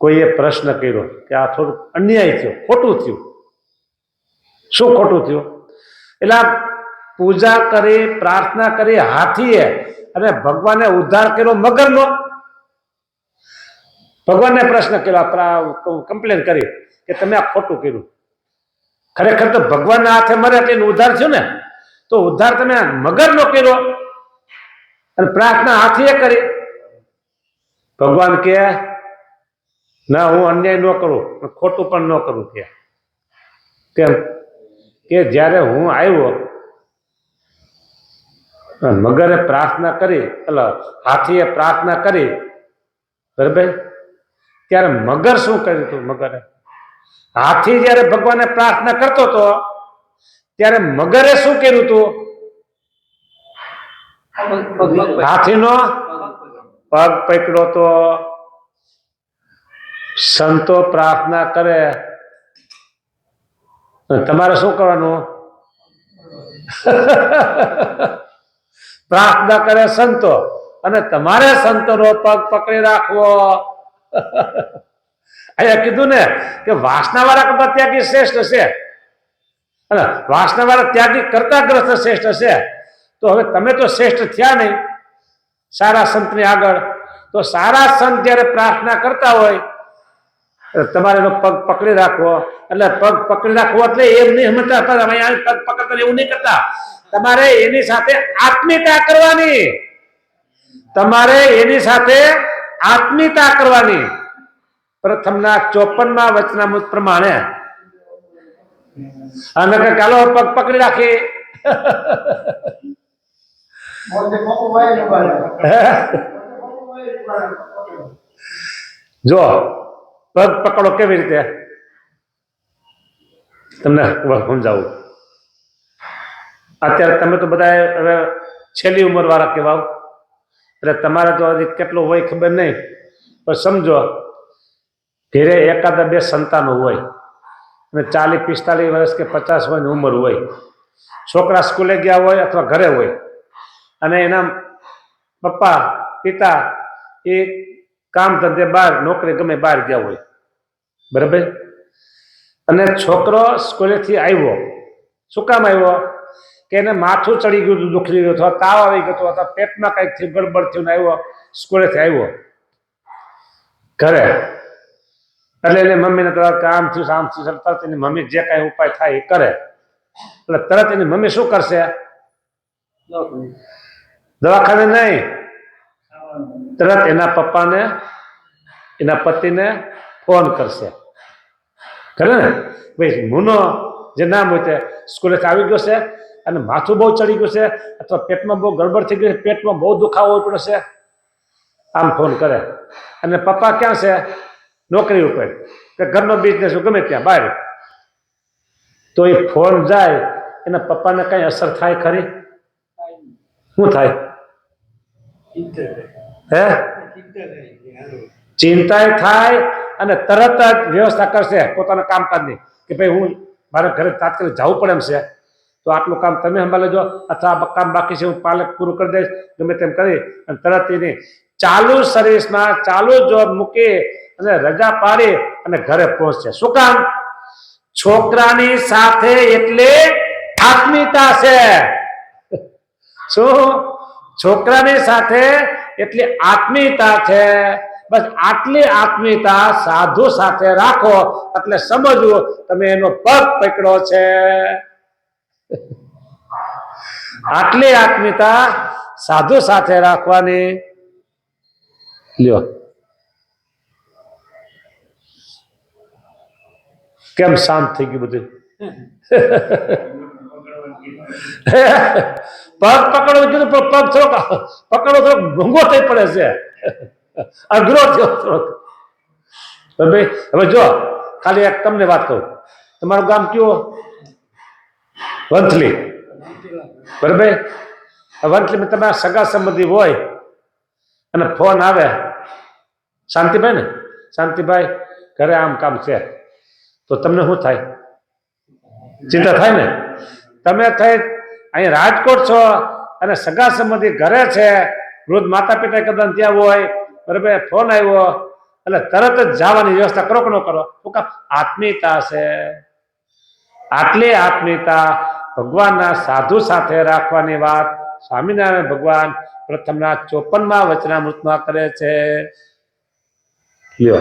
કોઈએ પ્રશ્ન કર્યો કે આ થોડું અન્યાય થયો, ખોટું થયું. શું ખોટું થયું? એટલે પૂજા કરી, પ્રાર્થના કરી હાથીએ અને ભગવાને ઉદ્ધાર કર્યો મગરનો. ભગવાનને પ્રશ્ન કર્યો, કમ્પ્લેન કરી કે તમે આ ખોટું કર્યું. ખરેખર તો ભગવાનના હાથે મરે એટલે ઉદ્ધાર થયો ને. તો ઉદ્ધાર તમે મગર નો કર્યો અને પ્રાર્થના હાથીએ કરી. ભગવાન કે ના, હું અન્યાય ન કરું, ખોટું પણ ન કરું. કેમ કે જ્યારે હું આવ્યો મગરે પ્રાર્થના કરી, એટલે હાથીએ પ્રાર્થના કરી, બરાબર, ત્યારે મગર શું કર્યું હતું? મગરે, હાથી જ્યારે ભગવાને પ્રાર્થના કરતો હતો ત્યારે મગરે શું કર્યું હતું? હાથીનો પગ પકડ્યો તો. સંતો પ્રાર્થના કરે, તમારે શું કરવાનું? પ્રાર્થના કરે સંતો, અને તમારે સંતોનો પગ પકડી રાખવો. અહીંયા કીધું ને કે વાસનાવાળા કરતા ત્યાગી શ્રેષ્ઠ છે, અને વાસનાવાળા ત્યાગી કરતા ગ્રસ્ત શ્રેષ્ઠ છે. તો હવે તમે તો શ્રેષ્ઠ થયા નહીં સારા સંતની આગળ. તો સારા સંત જ્યારે પ્રાર્થના કરતા હોય તમારે એનો પગ પકડી રાખવો. એટલે પગ પકડી રાખવો એટલે એમ નહીં સમજતા પગ પકડતા એવું નહીં કરતા. તમારે એની સાથે આત્મીયતા કરવાની. તમારે એની સાથે આત્મીયતા કરવાની. પ્રથમના 54માં વચનામૃત પ્રમાણે. અને ચાલો પગ પકડી રાખી. જો પગ પકડો કેવી રીતે તમને સમજાવું. અત્યારે તમે તો બધા હવે છેલ્લી ઉંમર વાળા કહેવાઓ, એટલે તમારે તો હજી કેટલું હોય ખબર નહીં, પણ સમજો ઘેરે એકાદા બે સંતાનો હોય અને 40-45 વર્ષ કે 50 વર્ષની ઉંમર હોય. છોકરા સ્કૂલે ગયા હોય અથવા ઘરે હોય, અને એના પપ્પા પિતા એ કામ ધંધે બહાર નોકરી ગમે બહાર ગયા હોય, બરાબર. અને છોકરો સ્કૂલેથી આવ્યો, શું કામ આવ્યો? કે એને માથું ચડી ગયું, દુખી ગયું, અથવા તાવ આવી ગયો, અથવા પેટમાં કંઈક થયું, ગડબડ થયું, આવ્યો સ્કૂલેથી આવ્યો ઘરે. એટલે એને મમ્મીને તરત કામ થયું, આમ થયું, તરત એની મમ્મી જે કાંઈ ઉપાય થાય એ કરે. એટલે તરત એની મમ્મી શું કરશે? દવાખાને નહીં, તરત એના પપ્પાને એના પતિને ફોન કરશે. કરે ને ભાઈ, મુનો જે નામ હોય તે સ્કૂલેથી આવી ગયો છે અને માથું બહુ ચડી ગયું છે, અથવા પેટમાં બહુ ગડબડ થઈ ગઈ છે, પેટમાં બહુ દુખાવો પડશે, આમ ફોન કરે. અને પપ્પા ક્યાં છે? નોકરી ઉપર કે ઘરનો બિઝનેસ ગમે ત્યાં બહાર. તો એ ફોન જાય, એના પપ્પાને કઈ અસર થાય ખરી? શું થાય? હે, ચિંતા થાય, અને તરત જ વ્યવસ્થા કરશે પોતાના કામકાજની કે ભાઈ હું મારે ઘરે તાત્કાલિક જવું પડે એમ છે, તો આટલું કામ તમે સંભાળી લેજો, અથવા આ કામ બાકી છે હું પાલક પૂરું કરી દઈશ, ગમે તેમ કરી. અને તરત એની ચાલુ સર્વિસમાં ચાલુ જોબ મૂકી અને રજા પાડી અને ઘરે પહોંચશે. શું કામ? છોકરાની સાથે એટલે આત્મીયતા છે. શું? છોકરાની સાથે એટલી આત્મીયતા છે. બસ આટલી આત્મીયતા સાધુ સાથે રાખો એટલે સમજવું તમે એનો પગ પકડ્યો છે. આટલી આત્મીયતા સાધુ સાથે રાખવાની. લ્યો, કેમ શાંત થઈ ગયું બધું? પગ પકડો કીધું, પણ પગ થોડોક પકડો થોડોક ભૂંગો થઈ પડે છે, અઘરો થયો થોડોક. ભાઈ હવે જો ખાલી એક તમને વાત કહું, તમારું ગામ કયું? વંથલી, બરાબર. વંથલીમાં તમારા સગા સંબંધી હોય અને ફોન આવે, શાંતિભાઈ ને, શાંતિભાઈ ઘરે આમ કામ છે, તો તમને શું થાય? ચિંતા થાય ને. તમે થઈ અહીં રાજકોટ છો અને સગા સંબંધી ઘરે છે, વૃદ્ધ માતા પિતા કદાચ ત્યાં હોય, બરાબર, ફોન આવ્યો એટલે તરત જ જવાની વ્યવસ્થા કરો કે ન કરો? શું કામ? આત્મીયતા છે. આટલી આત્મીયતા ભગવાનના સાધુ સાથે રાખવાની વાત સ્વામિનારાયણ ભગવાન પ્રથમના 54માં વચનામૃતમાં કરે છે. લ્યો,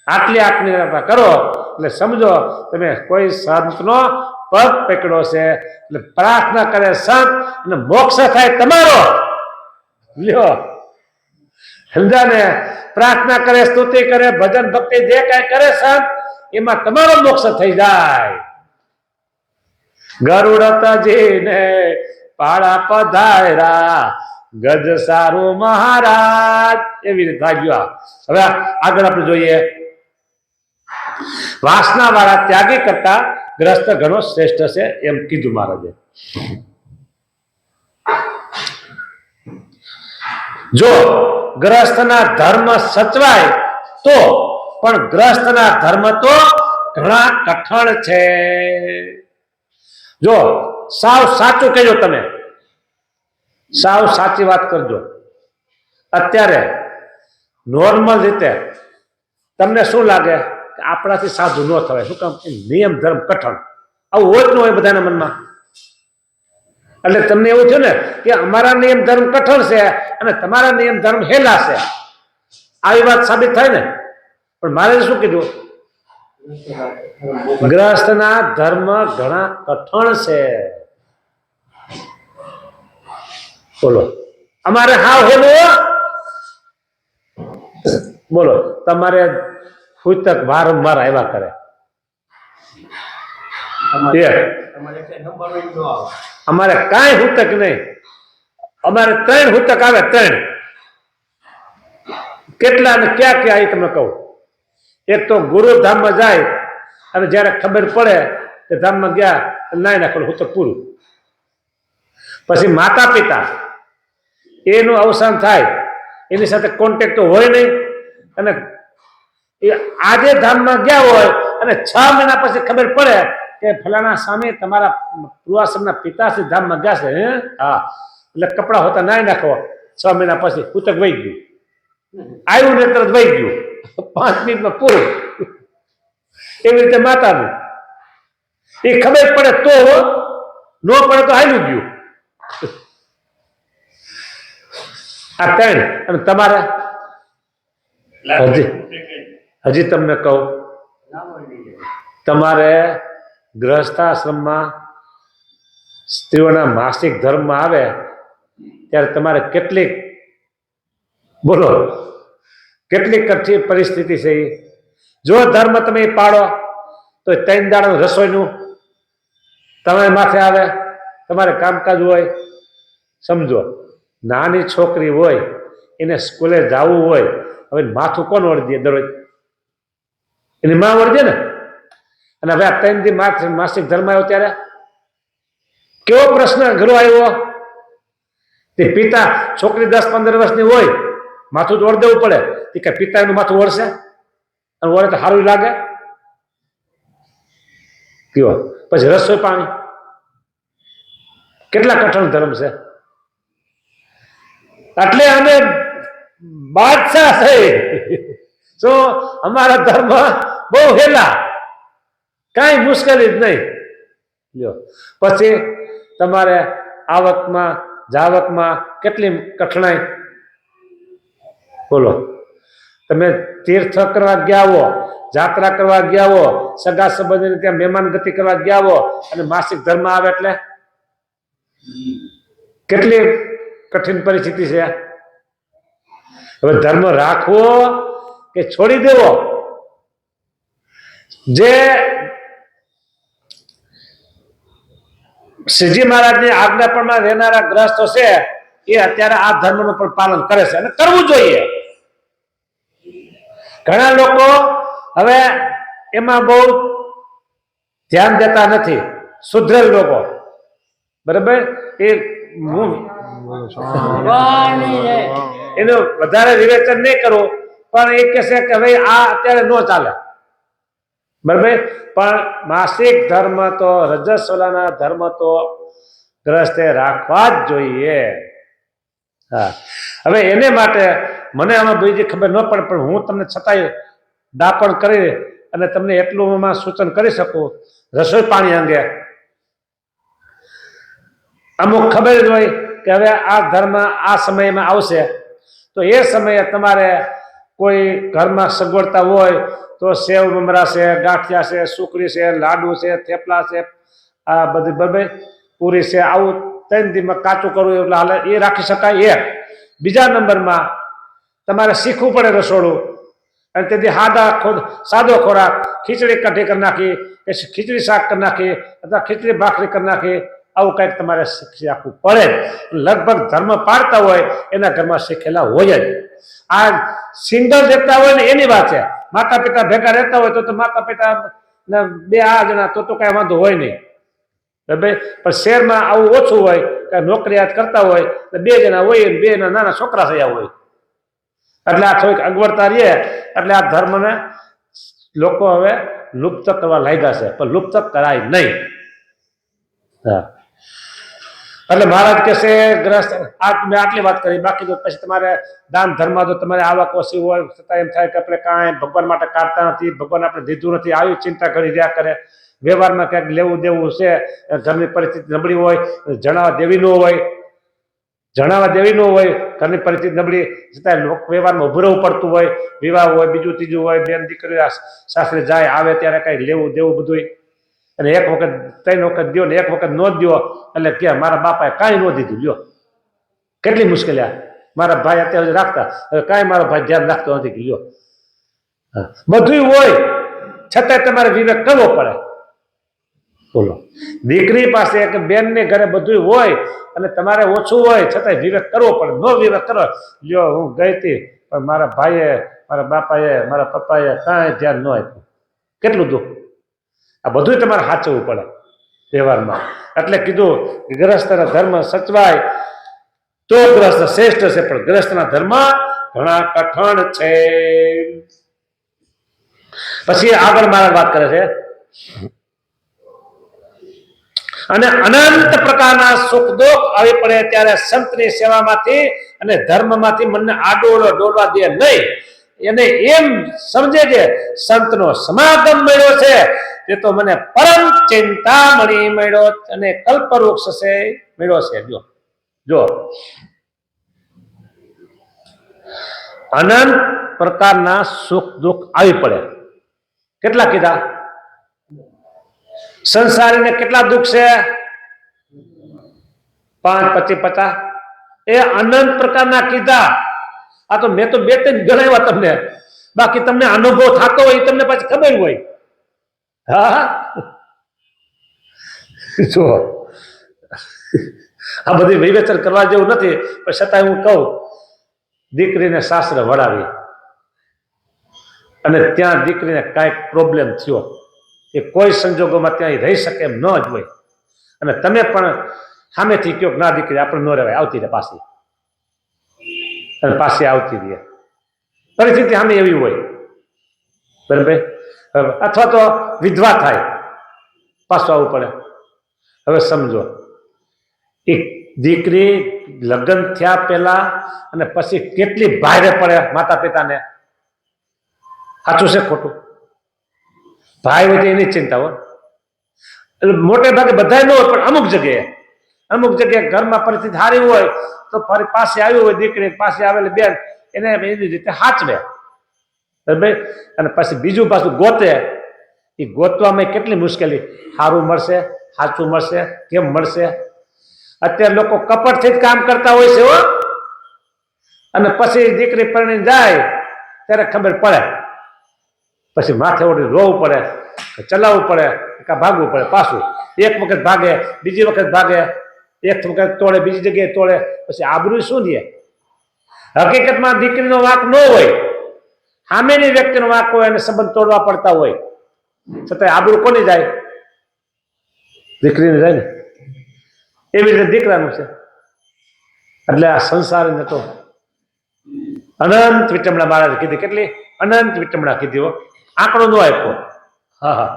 આટલી આત્મીયતા કરો એટલે સમજો તમે કોઈ સંતનો પગ પકડ્યો છે એટલે પ્રાર્થના કરે સંત અને મોક્ષ થાય તમારો. લ્યો સમજાને? પ્રાર્થના કરે, સ્તુતિ કરે, ભજન ભક્તિ જે કઈ કરે સંત એમાં તમારો મોક્ષ થઈ જાય. ગરુડતજીને પાળા પધાર્યા ગજ સારું મહારાજ, એવી રીતે ભાગ્યો. હવે આગળ આપણે જોઈએ, વાસના વાળા ત્યાગી કરતા ગ્રસ્ત ઘણો શ્રેષ્ઠ છે એમ કીધું મહારાજે. જો ગ્રસ્તના ધર્મ સચવાય તો, પણ ગ્રસ્તના ધર્મ તો ઘણા કઠણ છે. જો સાવ સાચું કહેજો, તમે સાવ સાચી વાત કરજો. અત્યારે નોર્મલ રીતે તમને શું લાગે કે આપણાથી સાધુ ન થવાય? શું કામ? નિયમ ધર્મ કઠણ. આવું હોય જ ન હોય બધાના મનમાં. એટલે તમને એવું થયું ને કે અમારા નિયમ ધર્મ કઠણ છે અને તમારા નિયમ ધર્મ હેલા છે. આવી વાત સાબિત થાય ને. પણ મારે શું કીધું? ગ્રસ્તના ધર્મ ઘણા કઠણ છે. બોલો અમારે હાવ હેલું. બોલો તમારે સૂતક વારંવાર આવ્યા કરે, અમારે કાંઈ સૂતક નહીં. અમારે 3 સૂતક આવે, 3. કેટલા ને ક્યાં ક્યાં એ તમને કહું. એક તો ગુરુધામમાં જાય અને જયારે ખબર પડે કે ધામમાં ગયા નાઈ નાખો સૂતક પૂરું. પછી માતા પિતા એનું અવસાન થાય, એની સાથે કોન્ટેક્ટ તો હોય નહીં. અને એ આજે ધામમાં ગયા હોય અને 6 મહિના પછી ખબર પડે કે ફલાણા સામે તમારા પૂર્વાશ્રમના પિતાશ્રી ધામમાં ગયા છે. હા, એટલે કપડા હોતા નાઈ નાખો. 6 મહિના પછી સૂતક વહી ગયું. આવ્યું ને તરત વહી ગયું, 5 મિનિટમાં પૂરું. એવી રીતે માતાનું એ ખબર પડે તો, ન પડે તો હાલ્યું ગયું. આ 3. અને તમારે હજી તમને કહું, તમારે ગૃહસ્થાશ્રમમાં સ્ત્રીઓના માસિક ધર્મમાં આવે ત્યારે તમારે કેટલીક, બોલો કેટલી કઠિન પરિસ્થિતિ છે. જો ધર્મ તમે પાડો તો 3 દાડાનું રસોઈનું તમારે માથે આવે. તમારે કામકાજ હોય. સમજો, નાની છોકરી હોય એને સ્કૂલે જવું હોય, હવે માથું કોણ વળદે દરરોજ? એની માં વળદે ને. અને હવે આ 3 દી માસિક ધર્મ આવ્યો ત્યારે કેવો પ્રશ્ન ઘરો આવ્યો? તે પિતા, છોકરી 10-15 વર્ષની હોય, માથું તો વળ દેવું પડે. એ કઈ પિતા એનું માથું વળશે? અને વળે તો સારું લાગે? કયો પછી રસોઈ પાણી કેટલા કઠણ ધર્મ છે. એટલે અમે બાદશાહ થઈ. શું અમારા ધર્મ બહુ હેલા, કાંઈ મુશ્કેલી જ નહીં. લ્યો પછી તમારે આવકમાં જાવકમાં કેટલી કઠણાઈ. બોલો તમે તીર્થ કરવા ગયા હો, જાત્રા કરવા ગયા હો, સગા સંબંધીને ત્યાં મહેમાન ગતિ કરવા ગયા હો અને માસિક ધર્મ આવે એટલે કેટલી કઠિન પરિસ્થિતિ છે. હવે ધર્મ રાખવો કે છોડી દેવો? જે શ્રીજી મહારાજની આજ્ઞાપણમાં રહેનારા ગ્રસ્તો છે એ અત્યારે આ ધર્મનું પણ પાલન કરે છે અને કરવું જોઈએ. ઘણા લોકો હવે એમાં બહુ ધ્યાન દેતા નથી. સુધરેલ લોકો, બરાબર, એ એનું વધારે વિવેચન નહીં કરવું, પણ એ કહેશે કે ભાઈ આ અત્યારે ન ચાલે, બરાબર. પણ માસિક ધર્મ તો, રજસ્વલાના ધર્મ તો ગ્રસ્તે રાખવા જ જોઈએ. હા, હવે એને માટે મને આમાં બીજી ખબર ન પડે, પણ હું તમને છતાંય દાપણ કરી અને તમને એટલું સૂચન કરી શકું. રસોઈ પાણી અંગે અમુક ખબર જ હોય કે હવે આ ધર્મ આ સમયમાં આવશે, તો એ સમયે તમારે કોઈ ઘરમાં સગવડતા હોય તો સેવ મમરા છે, ગાંઠિયા છે, સુખડી છે, લાડુ છે, થેપલા છે, આ બધી બરાબર પૂરી છે, આવું 3 દીમાં કાચું કરવું એટલે હાલે એ રાખી શકાય. એક બીજા નંબરમાં તમારે શીખવું પડે રસોડું, અને તેથી સાદો ખોરાક, ખીચડી કઢી કરી નાખી કે ખીચડી શાક કરી નાખી અથવા ખીચડી ભાખરી કરી નાખી, આવું કંઈક તમારે શીખી રાખવું પડે. લગભગ ધર્મ પાળતા હોય એના ઘરમાં શીખેલા હોય જ. આ સિંગલ રહેતા હોય ને એની વાત છે. માતા પિતા ભેગા રહેતા હોય તો માતા પિતા 2 આ જણા તો કઈ વાંધો હોય નહીં, બરાબર. પણ શહેરમાં આવું ઓછું હોય કે નોકરીયાત કરતા હોય તો 2 જણા હોય, 2 નાના છોકરા થયા હોય, એટલે આ થોડીક અગવડતા રહે. એટલે આ ધર્મને લોકો હવે લુપ્ત કરવા લાગ્યા છે, પણ લુપ્ત કરાય નહીં. હા, એટલે મહારાજ કહે છે ગ્રસ્ત મેં આટલી વાત કરી. બાકી તો પછી તમારે દાન ધર્મ તો તમારે આવક ઓછી હોય છતાં એમ થાય કે આપણે કાંઈ ભગવાન માટે કાઢતા નથી, ભગવાન આપણે દીધું નથી, આવી ચિંતા કરી રહ્યા કરે. વ્યવહારમાં ક્યાંક લેવું દેવું છે, ઘરની પરિસ્થિતિ નબળી હોય, જણાવવા દેવી ન હોય, ઘરની પરિસ્થિતિ નબળી છતાં વ્યવહારમાં ઉભું રહેવું પડતું હોય, વિવાહ હોય, બીજું ત્રીજું હોય, બેન દીકરીઓ સાસરે જાય આવે ત્યારે કઈ લેવું દેવું બધું, અને એક વખત 3 વખત દો ને એક વખત ન દો એટલે કે મારા બાપાએ કાંઈ ન દીધું. લ્યો કેટલી મુશ્કેલી. મારા ભાઈ અત્યારે રાખતા, હવે કાંઈ મારો ભાઈ ધ્યાન રાખતો નથી. લ્યો બધું હોય છતાંય તમારે વિવેક કરવો પડે. બોલો, દીકરી પાસે કે બેનને ઘરે બધું હોય અને તમારે ઓછું હોય છતાંય વિવેક કરવો પડે. નો વિવેક કરો, લ્યો હું ગઈ હતી પણ મારા ભાઈએ, મારા બાપાએ, મારા પપ્પાએ કાંઈ ધ્યાન ન આપ્યું, કેટલું દુઃખ. આ બધું તમારે સાચવવું પડે વ્યવહારમાં. એટલે કીધું ગ્રહસ્થના ધર્મ સચવાય તો ગ્રહસ્થ શ્રેષ્ઠ છે, પણ ગ્રહસ્થના ધર્મ ઘણા કઠણ છે. પછી આગળ મારા વાત કરે છે, અને અનંત પ્રકારના સુખ દુઃખ આવી પડે ત્યારે સંતની સેવામાંથી અને ધર્મમાંથી મનને આડોળો દોરવા દે નહીં. એને એમ સમજે છે સંતનો સમાગમ મળ્યો છે એ તો મને પરમ ચિંતામણી મળ્યો અને કલ્પવૃક્ષ છે મળ્યો છે. જો અનંત પ્રકારના સુખ દુઃખ આવી પડે. કેટલા કીધા? સંસારીને કેટલા દુઃખ છે? 5, 25, 50 એ અનંત પ્રકારના કીધા. આ તો મેં તો 2-3 ગણાવ્યા તમને, બાકી તમને અનુભવ થતો હોય તમને પછી ખબર હોય. હા, જો આ બધી વિવેચન કરવા જેવું નથી, પણ છતાં હું કહું, દીકરીને સાસરે વળાવી અને ત્યાં દીકરીને કાંઈક પ્રોબ્લેમ થયો, એ કોઈ સંજોગોમાં ત્યાં રહી શકે એમ ન જ હોય, અને તમે પણ સામેથી કહો ના દીકરી આપણે ન રહેવાય, આવતી રહે પાછી, અને પાછી આવતી રહે. પરિસ્થિતિ સામે એવી હોય, બરાબર. અથવા તો વિધવા થાય, પાછું આવવું પડે. હવે સમજો, એક દીકરી લગ્ન થયા પહેલા અને પછી કેટલી ભારે પડે માતા પિતાને. સાચું છે ખોટું? ભાઈ હોય એની ચિંતા હોય. એટલે મોટે ભાગે બધા ન હોય, પણ અમુક જગ્યાએ ઘરમાં પરિસ્થિતિ સારી હોય તો ફરી પાસે આવી હોય દીકરી, પાસે આવેલી બેન એને એની રીતે સાચવે, બરાબર. અને પછી બીજું પાછું ગોતે, એ ગોતવામાં કેટલી મુશ્કેલી. સારું મળશે, સાચું મળશે, કેમ મળશે? અત્યારે લોકો કપટથી જ કામ કરતા હોય છે હો. અને પછી દીકરી પરણી જાય ત્યારે ખબર પડે, પછી માથે ઓઢી રોવું પડે, ચલાવવું પડે, કાં ભાગવું પડે. પાછું એક વખત ભાગે, બીજી વખત ભાગે, એક વખત તોડે, બીજી જગ્યાએ તોડે, પછી આબરૂ શું દે? હકીકતમાં દીકરીનો વાંક ન હોય, સામેની વ્યક્તિનો વાંક હોય અને સંબંધ તોડવા પડતા હોય, છતાં આબરૂ કોની જાય? દીકરીને જાય ને. એવી રીતે દીકરાનું છે. એટલે આ સંસારને તો અનંત વિટમણા મહારાજે કીધી. કેટલી અનંત વિટમણા કીધી, આંકડો ન આપ્યો. હા,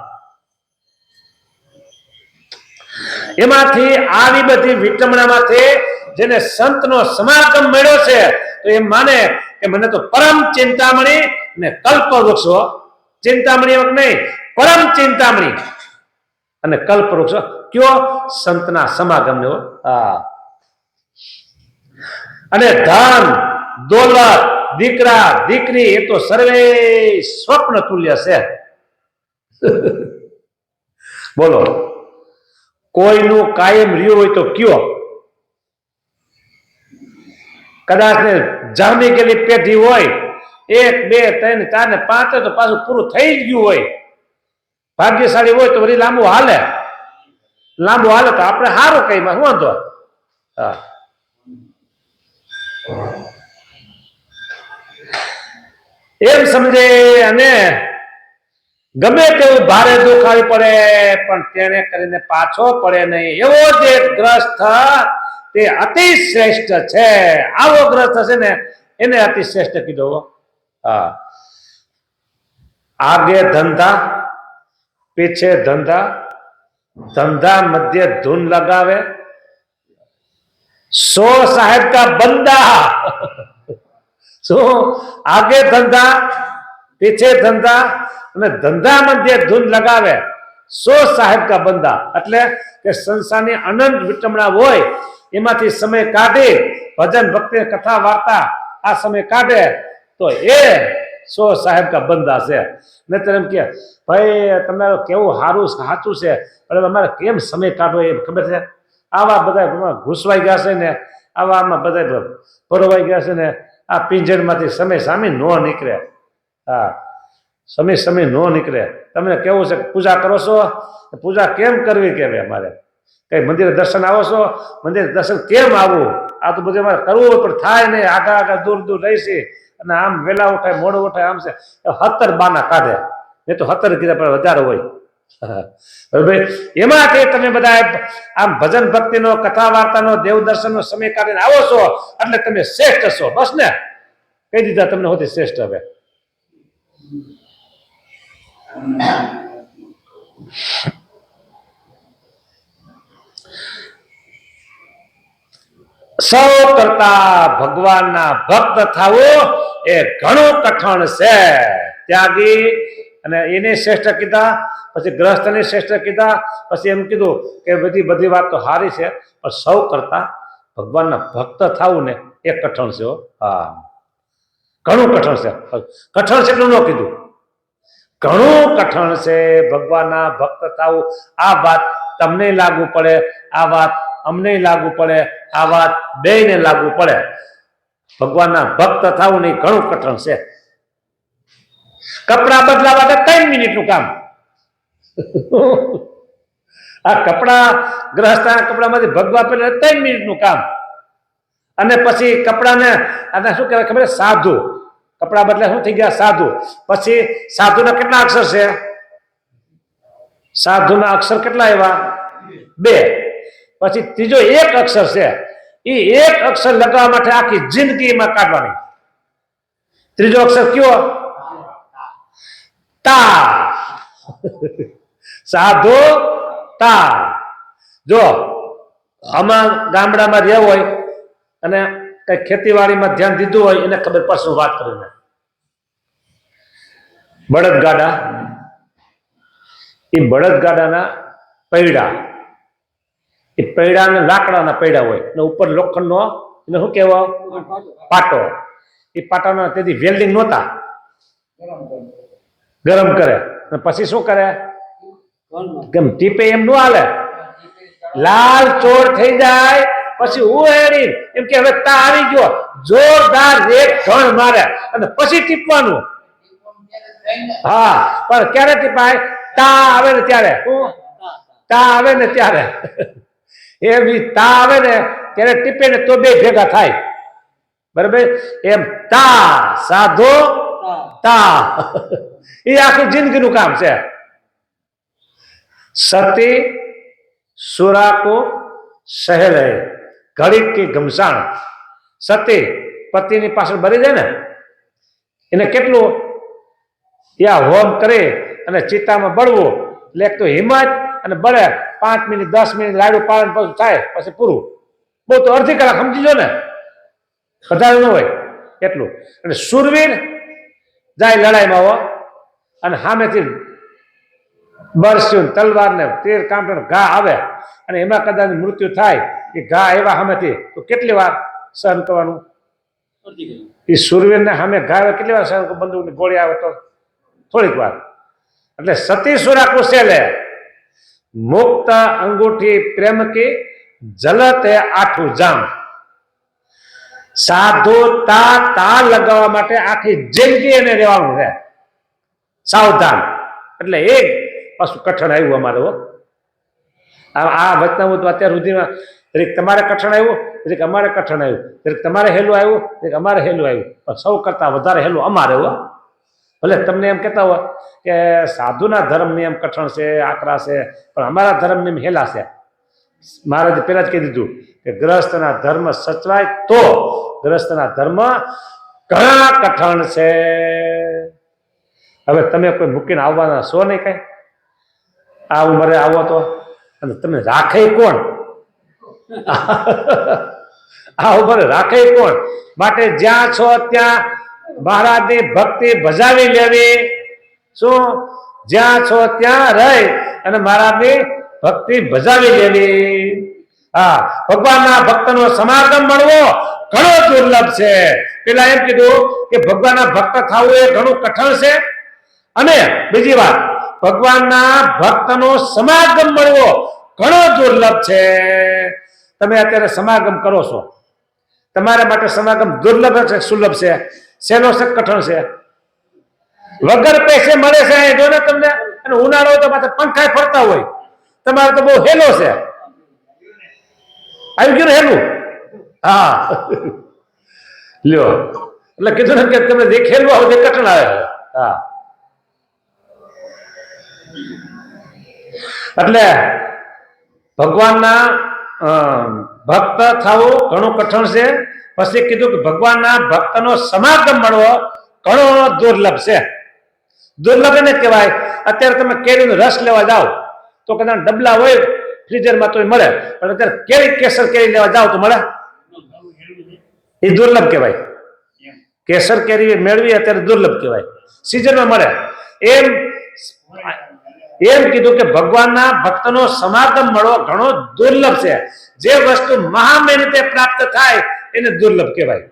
એમાંથી આવી બધી વિટમણામાંથી જેને સંતનો સમાગમ મળ્યો છે તો એમ માને કે મને તો પરમ ચિંતામણી ને કલ્પવૃક્ષો, ચિંતામણી નહીં, પરમ ચિંતામણી અને કલ્પવૃક્ષો કયો? સંતના સમાગમને. હા, અને ધન દોલત, દીકરા દીકરી એ તો સર્વે સ્વપ્ન તુલ્ય છે. બોલો, કોઈનું કાયમ રહ્યું હોય તો કયો? કદાચ ને જામી ગયેલી પેઢી હોય 1 2 3 4 ને 5 તો પાછું પૂરું થઈ જ ગયું હોય. ભાગ્યશાળી હોય તો વળી લાંબુ હાલે તો આપણે સારું કઈ માં શું વાંધો? હા, એમ સમજે. અને ગમે તેવું ભારે દુઃખ આવી પડે પણ તેને કરીને પાછો પડે નહીં એવો જે ગ્રસ્ત તે અતિ શ્રેષ્ઠ છે. આવો ગ્રસ્ત હશે ને એને અતિ શ્રેષ્ઠ કીધો. હા, આગે ધંધા પીછે ધંધા, ધंधा मध्य धुन लगावे, 100 साहेब का बंदा. सो आगे धंधा पीछे धंधा અને ધંધા મધ્ય ધૂન લગાવે 100 સાહેબ કા બંદા. એટલે કે સંસારની અનંત વિટમણા હોય એમાંથી સમય કાઢી ભજન ભક્તિ કથા વાર્તા આ સમય કાઢે તો એ 100 સાહેબ કા બંદા છે. નહીતર એમ કે ભાઈ તમારું કેવું સારું સાચું છે પણ અમારે કેમ સમય કાઢવો એ ખબર છે? આવા બધા ઘૂસવાઈ ગયા છે ને આવામાં બધા પરોવાઈ ગયા છે ને આ પિંજરમાંથી સમય સામે ન નીકળે. હા, સમય ન નીકળે. તમને કેવું છે પૂજા કરો છો? પૂજા કેમ કરવી કેવી? અમારે કઈ મંદિરે દર્શન આવો છો? મંદિર દર્શન કેમ આવવું? આ તો બધું અમારે કરવું પણ થાય નહીં. આગળ દૂર રહીશી અને આમ વેલા ઉઠાય મોડું ઉઠાય આમ છે 17 બાના કાઢે. મેં તો 17 કીધા પણ વધારે હોય. એમાંથી તમે બધા આમ ભજન ભક્તિનો કથા વાર્તાનો દેવ દર્શનનો સમય કાઢીને આવો છો એટલે તમે શ્રેષ્ઠ છો. બસ ને, કહી દીધા તમને હોતી શ્રેષ્ઠ. હવે સૌ કરતા ભગવાનના ભક્ત થવું એ ઘણું કઠણ છે. ત્યાગી અને એને શ્રેષ્ઠ કીધા, પછી ગ્રહસ્થને શ્રેષ્ઠ કીધા, પછી એમ કીધું કે બધી વાત તો સારી છે પણ સૌ કરતા ભગવાનના ભક્ત થવું ને એ કઠણ છે. હા, ઘણું કઠણ છે. કઠણ છે એટલું ન કીધું, ઘણું કઠણ છે ભગવાનના ભક્ત થવું. આ વાત તમને લાગુ પડે, આ વાત અમને લાગુ પડે, આ વાત બેયને લાગુ પડે. ભગવાનના ભક્ત થવું નહીં ઘણું કઠણ છે. કપડા બદલાવા 3 મિનિટનું કામ. આ કપડા ગ્રહસ્થના કપડામાંથી ભગવા પહેલા 3 મિનિટનું કામ. અને પછી કપડાને અને શું કહેવાય ખબર? સાધુ. કપડા બદલે શું થઈ ગયા? સાધુ. પછી સાધુના કેટલા અક્ષર છે? સાધુના અક્ષર કેટલા આવ્યા? 2. પછી ત્રીજો 1 અક્ષર છે. એ 1 અક્ષર લગાવવા માટે આખી જિંદગી એમાં કાઢવાની. ત્રીજો અક્ષર કયો? તા. સાધુ તા. જો આમાં ગામડામાં રહેવું હોય અને કઈ ખેતીવાડીમાં ધ્યાન દીધું હોય એને ખબર પડશે. વાત કરીને બળદગાડા, એ બળદગાડાના પૈડા, એ પૈડાને લાકડાના પૈડા હોય ને ઉપર લોખંડનો એને શું કહેવાય? પાટો. એ પાટાના તેથી વેલ્ડિંગ નહોતા, ગરમ કરે અને પછી શું કરે? કેમ ટીપે એમ ન હાલે, લાલ ચોર થઈ જાય પછી ઉહેડી એમ કે હવે તા આવી ગયો, જોરદાર એક ઘણ મારે અને પછી ટીપવાનું. હા, પણ ક્યારે ટીપાય? તા આવે ને ત્યારે. તા આવે ને ત્યારે એ તા આવે ને ત્યારે ટીપે ને તો બે ભેગા થાય. બરાબર? એમ તા સાધુ તા એ આખી જિંદગીનું કામ છે. સતી સુરાકો સહેલ હૈ ઘડીક કી ઘમસાણ. સતી પતિની પાછળ ભરી જાય ને એને કેટલું યા હોમ કરે અને ચિત્તામાં બળવું એટલે એક તો હિંમત અને બળે 5 મિનિટ 10 મિનિટ લાડુ પાલન પછી થાય પછી પૂરું. બહુ તો અડધી કલાક સમજી લો ને, વધારે ન હોય એટલું. અને સુરવીર જાય લડાઈમાં હો અને સામેથી બરસ્યું તલવાર ને તીર કાંટો ઘા આવે અને એમાં કદાચ મૃત્યુ થાય, એ ઘા એવા સામેથી તો કેટલી વાર સહન કરવાનું? એ સુરવીરને સામે ઘા આવે કેટલી વાર સહન? બંદૂકની ગોળી આવે તો થોડીક વાર. એટલે સતી સુરા કુશેલે મુક્ત અંગૂઠી પ્રેમ કી જલતે આઠું જામ. સાધુ તા લગાવવા માટે આખી જિંદગી એને રહેવાનું છે. સાવધાન. એટલે એક પાછું કઠણ આવ્યું અમારે. આ વચનામૃત અત્યાર સુધીમાં તમારે કઠણ આવ્યું, અમારે કઠણ આવ્યું, તમારે હેલું આવ્યું, અમારે હેલું આવ્યું, પણ સૌ કરતા વધારે હેલું અમારે. ભલે તમને એમ કહેતા હોય કે સાધુના ધર્મ નિયમ કઠણ છે, આકરા છે, પણ અમારા ધર્મ નિયમ હેલા છે. મહારાજે પહેલા જ કહી દીધું કે ગ્રહસ્થના ધર્મ સચવાય તો. ગ્રહસ્થના ધર્મ ઘણા કઠણ છે. હવે તમે કોઈ મૂકીને આવવાના છો નહીં કઈ. આ ઉંમરે આવો તો અને તમને રાખે કોણ? આ ઉંમરે રાખે કોણ? માટે જ્યાં છો ત્યાં મહારાજની ભક્તિ ભજાવી લેવી. શું? જ્યાં છો ત્યાં રહી અને મહારાજની ભક્તિ ભજાવી લેવી. હા, ભગવાનના ભક્તનો સમાગમ મળવો ઘણો દુર્લભ છે. પેલા એમ કીધું કે ભગવાનના ભક્ત થવું એ ઘણું કઠણ છે. અને બીજી વાત, ભગવાનના ભક્તનો સમાગમ મળવો ઘણો દુર્લભ છે. તમે અત્યારે સમાગમ કરો છો, તમારા માટે સમાગમ દુર્લભ છે, સુલભ છે, સહેલો છે, કઠણ છે? વગર પૈસે મળે છે એ જો ને તમને. અને ઉનાળો તો પાછા પંખાય ફરતા હોય, તમારે તો બહુ હેલો છે. આવી ગયું હેલું? હા, લ્યો. એટલે કીધું ને કે તમે દેખેલું આવું કઠણ આવે. હા, એટલે ભગવાનના ભક્ત થવું ઘણું કઠણ છે. પછી કીધું કે ભગવાનના ભક્તનો સમાગમ મળવો ઘણો દુર્લભ છે. દુર્લભ એને કહેવાય. અત્યારે તમે કેરીનો રસ લેવા જાઓ તો કદાચ ડબલા હોય ફ્રીઝરમાં તો મળે, પણ અત્યારે કેરી કેસર કેરી લેવા જાઓ તો મળે? એ દુર્લભ કહેવાય. કેસર કેરી મેળવી અત્યારે દુર્લભ કહેવાય, સિઝનમાં મળે. એમ કીધું કે ભગવાનના ભક્તનો સમાગમ મળવો ઘણો દુર્લભ છે. જે વસ્તુ મહા મહેનતે પ્રાપ્ત થાય એને દુર્લભ કહેવાય.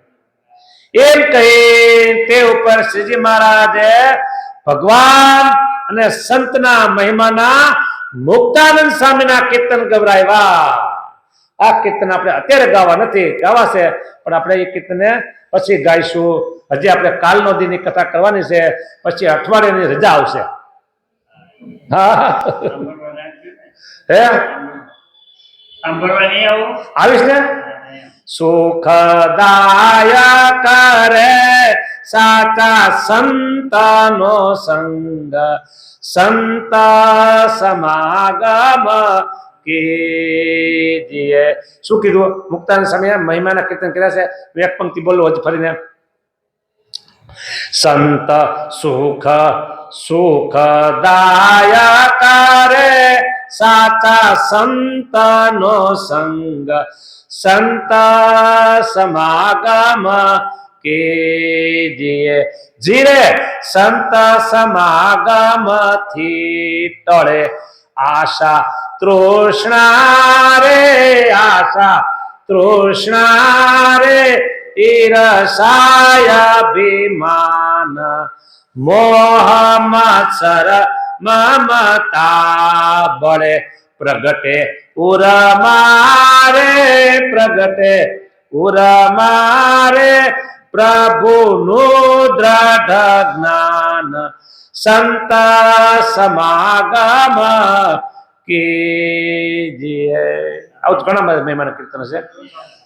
એમ કહી તે ઉપર શ્રીજી મહારાજે ભગવાન અને સંતના મહિમાના મુક્તાનંદ સ્વામીના કીર્તન ગવરાવ્યા. આ કીર્તન આપણે અત્યારે ગાવા નથી, ગાવાશે, પણ આપણે એ કીર્તને પછી ગાઈશું. હજી આપણે કાલનો દીની કથા કરવાની છે, પછી અઠવાડિયાની રજા આવશે. હે આવીશ ને? સુખદાયક કરે સાચા સંતનો સંગ, સંત સમાગમ કીજીએ. શું કીધું? મુક્તાનંદ સ્વામી મહિમાના કીર્તન કર્યા છે. એક પંક્તિ બોલો હજી ફરીને. સંત સુખદાયક રે સાચા સંતનો સંગ, સંત સમાગમ કીજીએ. જીરે સંત સમાગમ થી ટળે આશા તૃષ્ણા રે, આશા તૃષ્ણા રે, ઈર્ષાયાભિમાન મોહ મત્સર મમતા બળે પ્રગટે ઉરમારે, પ્રગટે ઉરમારે પ્રભુનું દ્રઢ જ્ઞાન, સંત સમાગમ કીજીએ. આવું ઘણા બધા મહેમાન કીર્તન છે.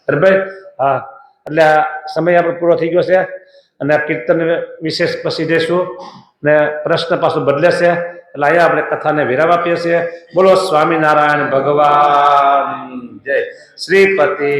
ભાઈ હા, એટલે સમય આપણો પૂરો થઈ ગયો છે અને આ કીર્તન વિશેષ પછી દેશું ને પ્રશ્ન પાછો બદલે છે. એટલે અહીંયા આપણે કથાને વિરામ આપીએ છીએ. બોલો સ્વામિનારાયણ ભગવાન જય. શ્રીપતિ